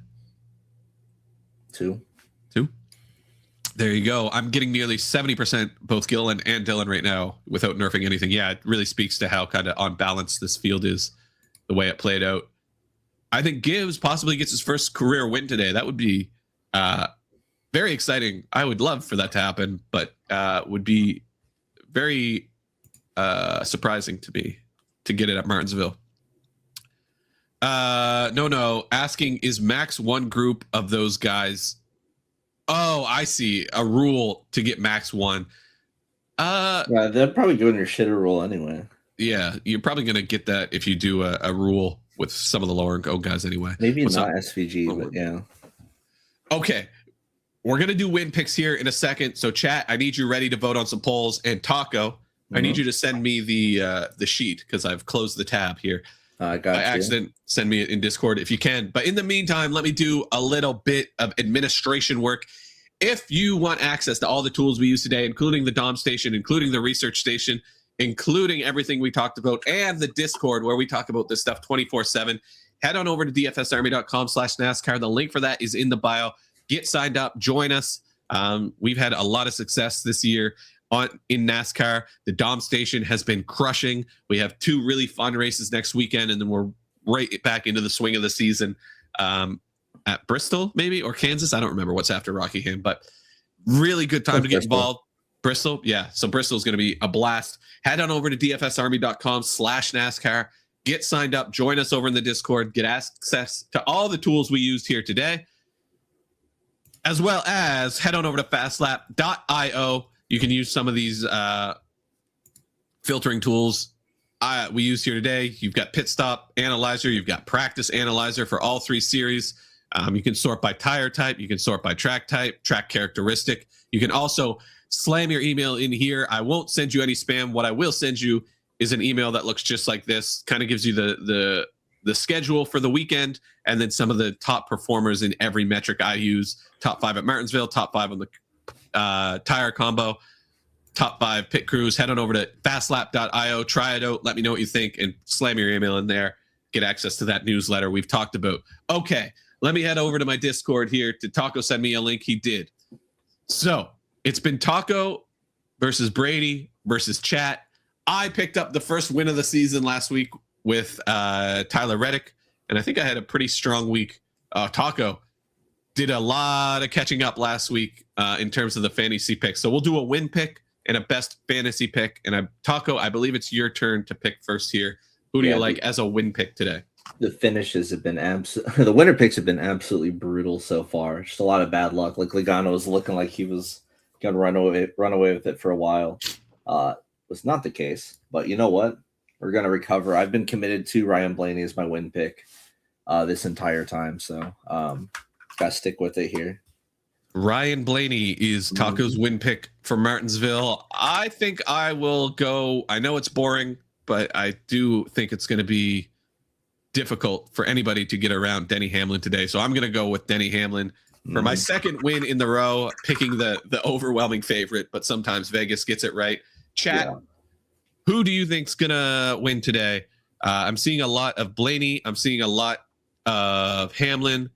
2. There you go. I'm getting nearly 70% both Gillen and Dillon right now without nerfing anything. Yeah, it really speaks to how kind of on balance this field is, the way it played out. I think Gibbs possibly gets his first career win today. That would be very exciting. I would love for that to happen, but would be very surprising to me to get it at Martinsville. No. Asking, is Max one group of those guys? Oh, I see. A rule to get Max 1. Yeah, they're probably doing your shitter rule anyway. Yeah, you're probably going to get that if you do a rule with some of the lower go guys anyway. Maybe not SVG, but yeah. Okay. We're going to do win picks here in a second. So chat, I need you ready to vote on some polls. And Taco, I need you to send me the sheet because I've closed the tab here. By accident, send me it in Discord if you can. But in the meantime, let me do a little bit of administration work. If you want access to all the tools we use today, including the Dom station, including the research station, including everything we talked about, and the Discord where we talk about this stuff 24/7, head on over to dfsarmy.com/NASCAR. The link for that is in the bio. Get signed up, join us. We've had a lot of success this year in NASCAR. The Dom station has been crushing. We have 2 really fun races next weekend, and then we're right back into the swing of the season at Bristol, maybe, or Kansas. I don't remember what's after Rockingham, but really good time to get involved. Bristol, yeah. So Bristol is going to be a blast. Head on over to dfsarmy.com/NASCAR. Get signed up. Join us over in the Discord. Get access to all the tools we used here today, as well as head on over to fastlap.io. You can use some of these filtering tools we used here today. You've got Pit Stop Analyzer. You've got Practice Analyzer for all 3 series. You can sort by tire type. You can sort by track type, track characteristic. You can also slam your email in here. I won't send you any spam. What I will send you is an email that looks just like this. Kind of gives you the schedule for the weekend, and then some of the top performers in every metric I use. Top 5 at Martinsville, top 5 on the tire combo, top 5 pit crews. Head on over to fastlap.io, try it out, let me know what you think, and slam your email in there. Get access to that newsletter we've talked about. Okay, let me head over to my Discord here. Did Taco send me a link? He did. So it's been Taco versus Brady versus chat. I picked up the first win of the season last week with Tyler Reddick, and I think I had a pretty strong week. Taco did a lot of catching up last week in terms of the fantasy picks. So we'll do a win pick and a best fantasy pick. And Taco, I believe it's your turn to pick first here. Who do you like as a win pick today? The finishes have been the winner picks have been absolutely brutal so far. Just a lot of bad luck. Like Logano was looking like he was going to run away with it for a while. Was not the case. But you know what? We're going to recover. I've been committed to Ryan Blaney as my win pick this entire time. So got to stick with it here. Ryan Blaney is Taco's win pick for Martinsville. I think I will go. I know it's boring. but I do think it's going to be difficult for anybody to get around Denny Hamlin today. So I'm going to go with Denny Hamlin for my second win in the row, picking the overwhelming favorite, but sometimes Vegas gets it right. Chat, who do you think's going to win today? I'm seeing a lot of Blaney. I'm seeing a lot of Hamlin.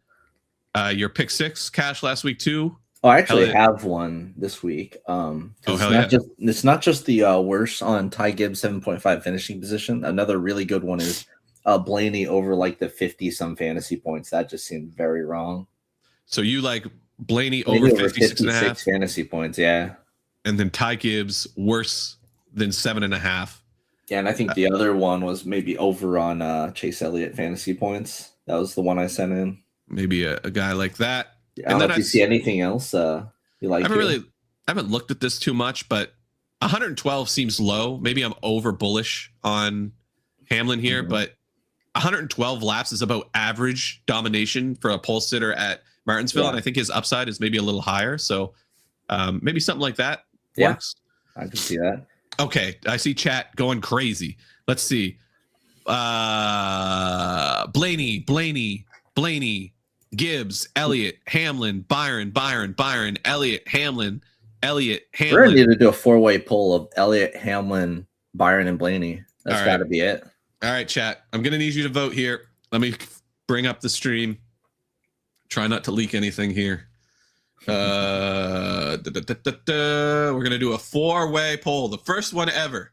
Your pick six cash last week too. Oh, I actually have one this week. It's not just the worst on Ty Gibbs 7.5 finishing position. Another really good one is Blaney over like the 50 some fantasy points. That just seemed very wrong. So you like Blaney over 56.5 fantasy points, yeah. And then Ty Gibbs worse than 7.5. Yeah, and I think the other one was maybe over on Chase Elliott fantasy points. That was the one I sent in. Maybe a guy like that. Yeah, and then if you see anything else you like. I haven't looked at this too much, but 112 seems low. Maybe I'm over bullish on Hamlin here, but 112 laps is about average domination for a pole sitter at Martinsville, and I think his upside is maybe a little higher. So maybe something like that works. I can see that. Okay, I see chat going crazy. Let's see. Blaney, Gibbs, Elliott, Hamlin, Byron, Elliott, Hamlin. We're gonna need to do a 4-way poll of Elliott, Hamlin, Byron, and Blaney. That's got to be it. All right, chat. I'm gonna need you to vote here. Let me bring up the stream. Try not to leak anything here. We're gonna do a 4-way poll, the first one ever.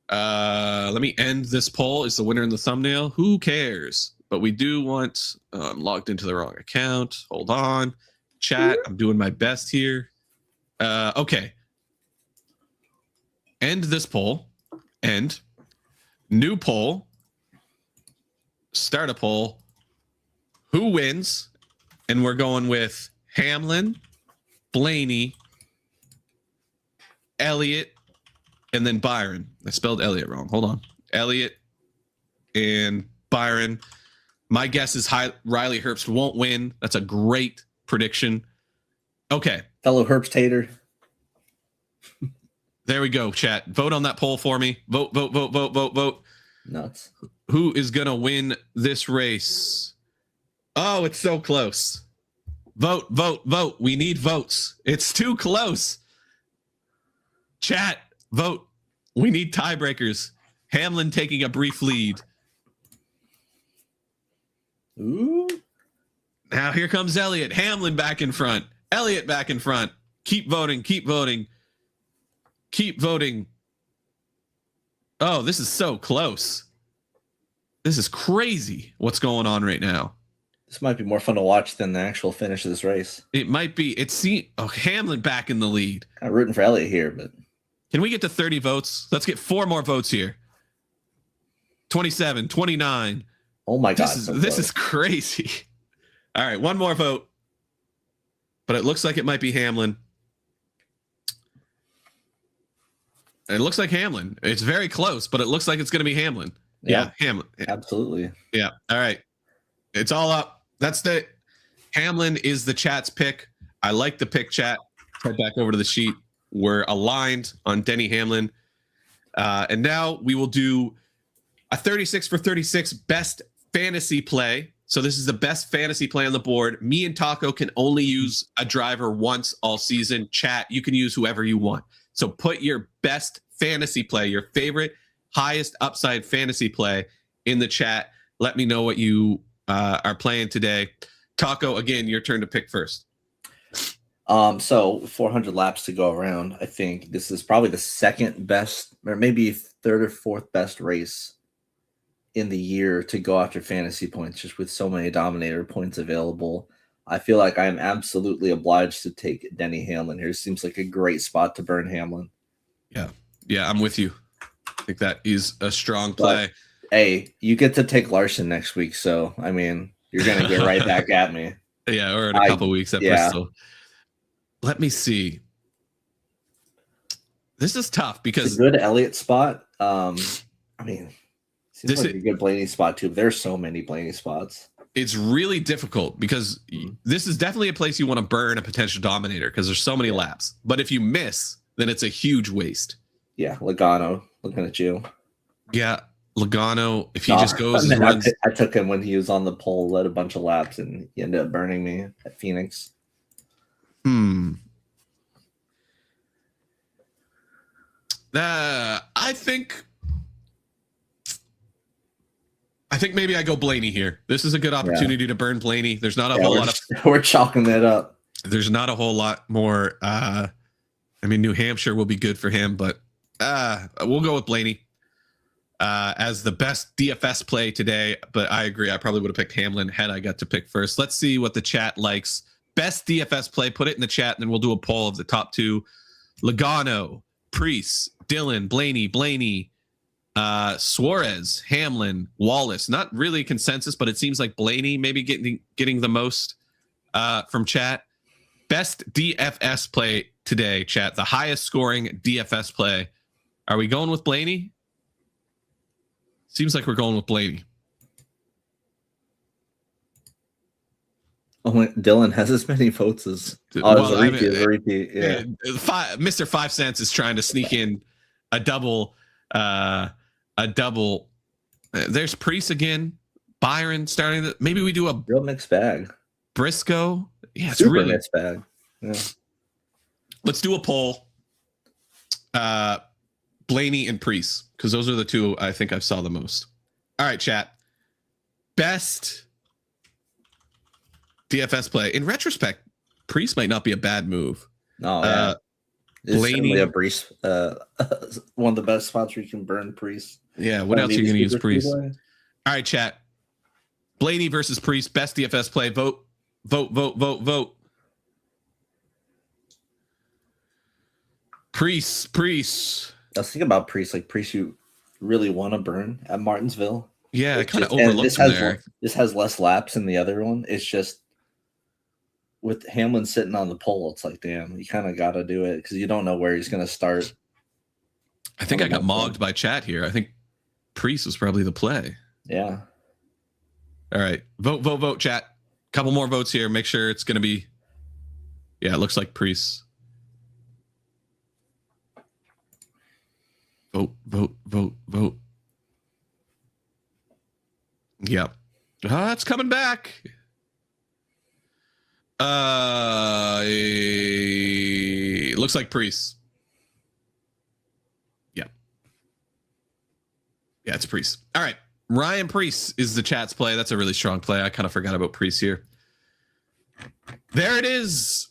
Let me end this poll. Is the winner in the thumbnail? Who cares? But we do want. I'm logged into the wrong account. Hold on, chat. I'm doing my best here. Okay. End this poll. End. New poll. Start a poll. Who wins? And we're going with Hamlin, Blaney, Elliott, and then Byron. I spelled Elliott wrong. Hold on. Elliott and Byron. My guess is Riley Herbst won't win. That's a great prediction. Okay. Fellow Herbst hater. There we go, chat. Vote on that poll for me. Vote. Nuts. Who is going to win this race? Oh, it's so close. Vote. We need votes. It's too close. Chat, vote. We need tiebreakers. Hamlin taking a brief lead. Ooh. Now here comes Elliott. Hamlin back in front. Elliott back in front. Keep voting. Oh, this is so close. This is crazy what's going on right now. This might be more fun to watch than the actual finish of this race. It might be. Hamlin back in the lead. I'm rooting for Elliott here, but can we get to 30 votes? Let's get 4 more votes here. 27, 29. Oh my God. This is crazy. All right, one more vote. But it looks like it might be Hamlin. It looks like Hamlin. It's very close, but it looks like it's going to be Hamlin. Yeah, Hamlin. Absolutely. Yeah. All right. It's all up. That's the Hamlin is the chat's pick. I like the pick, chat. Head back over to the sheet. We're aligned on Denny Hamlin. And now we will do a 36 for 36 best fantasy play. So this is the best fantasy play on the board. Me and Taco can only use a driver once all season. Chat, you can use whoever you want. So put your best fantasy play, your favorite highest upside fantasy play in the chat. Let me know what you are playing today. Taco, again, your turn to pick first. So 400 laps to go around. I think this is probably the second best, or maybe third or fourth best race in the year to go after fantasy points, just with so many Dominator points available. I feel like I'm absolutely obliged to take Denny Hamlin here. Seems like a great spot to burn Hamlin. Yeah, I'm with you. I think that is a strong play. But, hey, you get to take Larson next week, so I mean, you're gonna get right back at me. Yeah, or in a couple weeks at Bristol. Let me see. This is tough because it's a good Elliott spot. I mean, seems like a good Blaney spot too. But there's so many Blaney spots. It's really difficult because this is definitely a place you want to burn a potential Dominator because there's so many laps. But if you miss, then it's a huge waste. Yeah, Logano looking at you. Yeah, Logano, if he No, just goes and man, runs. I took him when he was on the pole, led a bunch of laps, and he ended up burning me at Phoenix. I think maybe I go Blaney here. This is a good opportunity to burn Blaney. There's not a whole lot of. We're chalking that up. There's not a whole lot more. I mean, New Hampshire will be good for him, but we'll go with Blaney as the best DFS play today. But I agree. I probably would have picked Hamlin had I got to pick first. Let's see what the chat likes. Best DFS play. Put it in the chat, and then we'll do a poll of the top two: Logano, Priest, Dillon, Blaney, Suarez, Hamlin, Wallace. Not really consensus, but it seems like Blaney maybe getting the most from chat. Best DFS play today, chat. The highest scoring DFS play. Are we going with Blaney? Seems like we're going with Blaney. Oh, Dillon has as many votes as repeat. Yeah. Mr. 5 Cents is trying to sneak in a double. There's Priest again. Byron starting. Maybe we do a real mixed bag. Briscoe. Yeah, it's super really mixed bag. Yeah. Let's do a poll. Blaney and Priest, because those are the two I think I've saw the most. All right, chat. Best DFS play. In retrospect, Priest might not be a bad move. No, Blaney, a Priest, one of the best spots where you can burn Priest. Yeah, what else are you going to use Priest? All right, chat. Blaney versus Priest, best DFS play. Vote. Priest. I was thinking about Priest, like Priest, you really want to burn at Martinsville. Yeah, I kind of overlooked him there. This has less laps than the other one. It's just with Hamlin sitting on the pole, it's like, damn, you kind of got to do it because you don't know where he's going to start. I think I got mogged by chat here. I think Priest was probably the play. Yeah. All right. Vote, chat. Couple more votes here. Make sure it's going to be. Yeah, it looks like Priest. Vote. Yep. It's coming back. It looks like Priest. Yep. Yeah, it's Priest. All right. Ryan Priest is the chat's play. That's a really strong play. I kind of forgot about Priest here. There it is.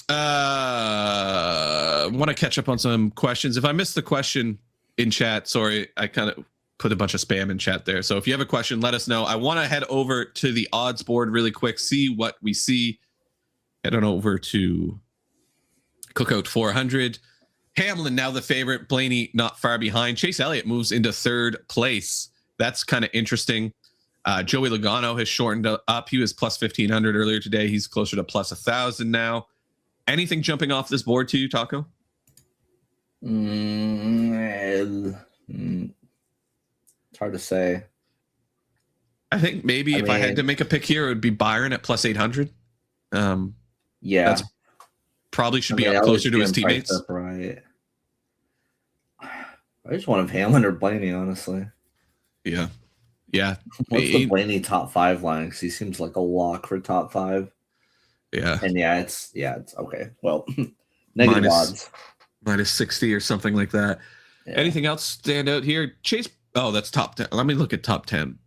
Want to catch up on some questions. If I missed the question in chat, sorry, I kind of put a bunch of spam in chat there. So if you have a question, let us know. I want to head over to the odds board really quick, see what we see. Head on over to Cookout 400. Hamlin now the favorite. Blaney not far behind. Chase Elliott moves into third place. That's kind of interesting. Joey Logano has shortened up. He was plus 1,500 earlier today. He's closer to plus 1,000 now. Anything jumping off this board to you, Taco? It's hard to say. I think maybe I had to make a pick here, it would be Byron at plus 800. Yeah. That's probably should be up closer to his teammates. Right. I just want Hamlin or Blaney, honestly. Yeah. What's the Blaney top 5 line? Because he seems like a lock for top 5. Yeah. And it's okay. Well, negative odds. Minus 60 or something like that. Yeah. Anything else stand out here? Chase. Oh, that's top 10. Let me look at top 10.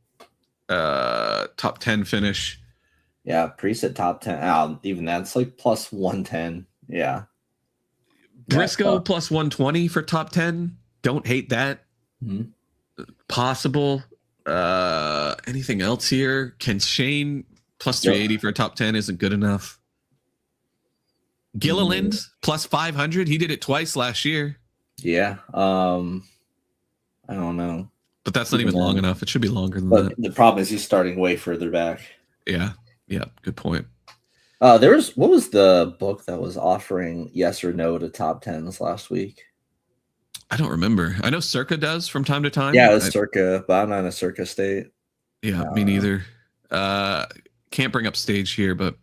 Top 10 finish. Yeah, Priest at top 10. Even that's like plus 110. Yeah. Briscoe plus 120 for top 10. Don't hate that. Mm-hmm. Possible. Anything else here? Can Shane plus 380 for a top 10 isn't good enough. Gilliland plus 500. He did it twice last year. Yeah. I don't know. But that's not even long enough. It should be longer than that. The problem is he's starting way further back. Yeah. Good point. What was the book that was offering yes or no to top 10s last week? I don't remember. I know Circa does from time to time. Yeah, it was Circa, but I'm not in a Circa state. Yeah, me neither. Can't bring up stage here, but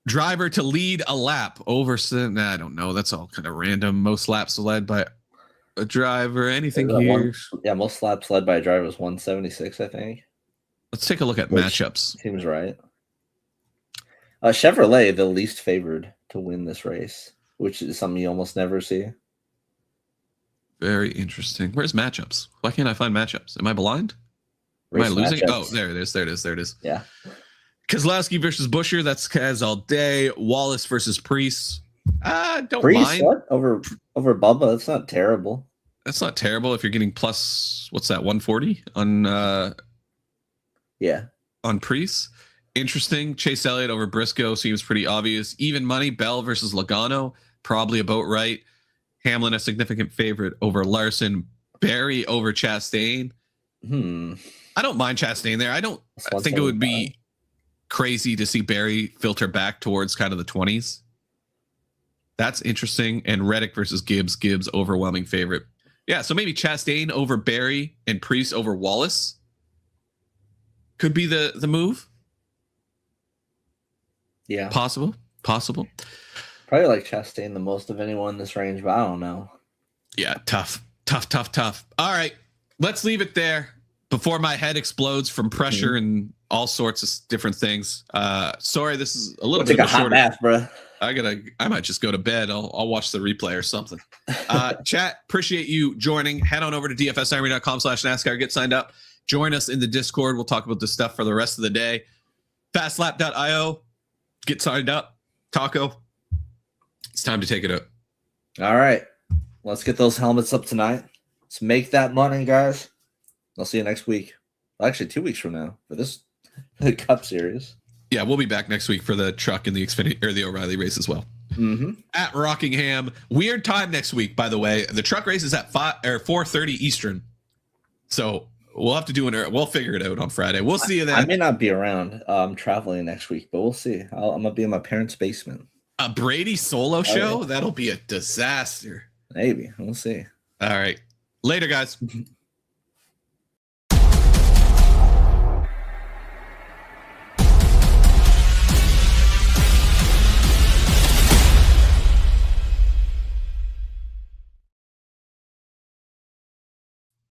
driver to lead a lap over. I don't know. That's all kind of random. Most laps led by a driver, anything Is that here. most laps led by a driver was 176, I think. Let's take a look at Which matchups. Seems right. Chevrolet, the least favored to win this race, which is something you almost never see. Very interesting. Where's matchups? Why can't I find matchups? Am I blind? Am I losing? Matchups. Oh, there it is. There it is. There it is. Yeah. Keselowski versus Buescher. That's Kaz all day. Wallace versus Priest. Don't Priest, mind. what? Over Bubba. That's not terrible. That's not terrible if you're getting plus, what's that, 140 on Yeah. on Priest. Interesting. Chase Elliott over Briscoe seems pretty obvious. Even money. Bell versus Logano. Probably about right. Hamlin a significant favorite over Larson. Barry over Chastain. I don't mind Chastain there. I think it would be crazy to see Barry filter back towards kind of the 20s. That's interesting. And Reddick versus Gibbs. Gibbs overwhelming favorite. Yeah, so maybe Chastain over Barry and Priest over Wallace could be the move. Yeah. Possible. Probably like Chastain the most of anyone in this range, but I don't know. Yeah, tough. All right, let's leave it there before my head explodes from pressure and all sorts of different things. Sorry, this is a little bit take of a hot shorter. bath, bro. I might just go to bed. I'll watch the replay or something. Chat, appreciate you joining. Head on over to dfsarmy.com/NASCAR. Get signed up. Join us in the Discord. We'll talk about this stuff for the rest of the day. Fastlap.io. Get signed up. Taco. It's time to take it up. All right. Let's get those helmets up tonight. Let's make that money, guys. I'll see you next week. Well, actually, 2 weeks from now for this Cup Series. Yeah, we'll be back next week for the truck and the Xfinity or the O'Reilly race as well. At Rockingham. Weird time next week, by the way. The truck race is at 4:30 Eastern. So we'll have to do we'll figure it out on Friday. We'll see you then. I may not be around. I'm traveling next week, but we'll see. I'm gonna be in my parents' basement. A Brady solo show? yeah. That'll be a disaster. Maybe. We'll see. All right. Later, guys.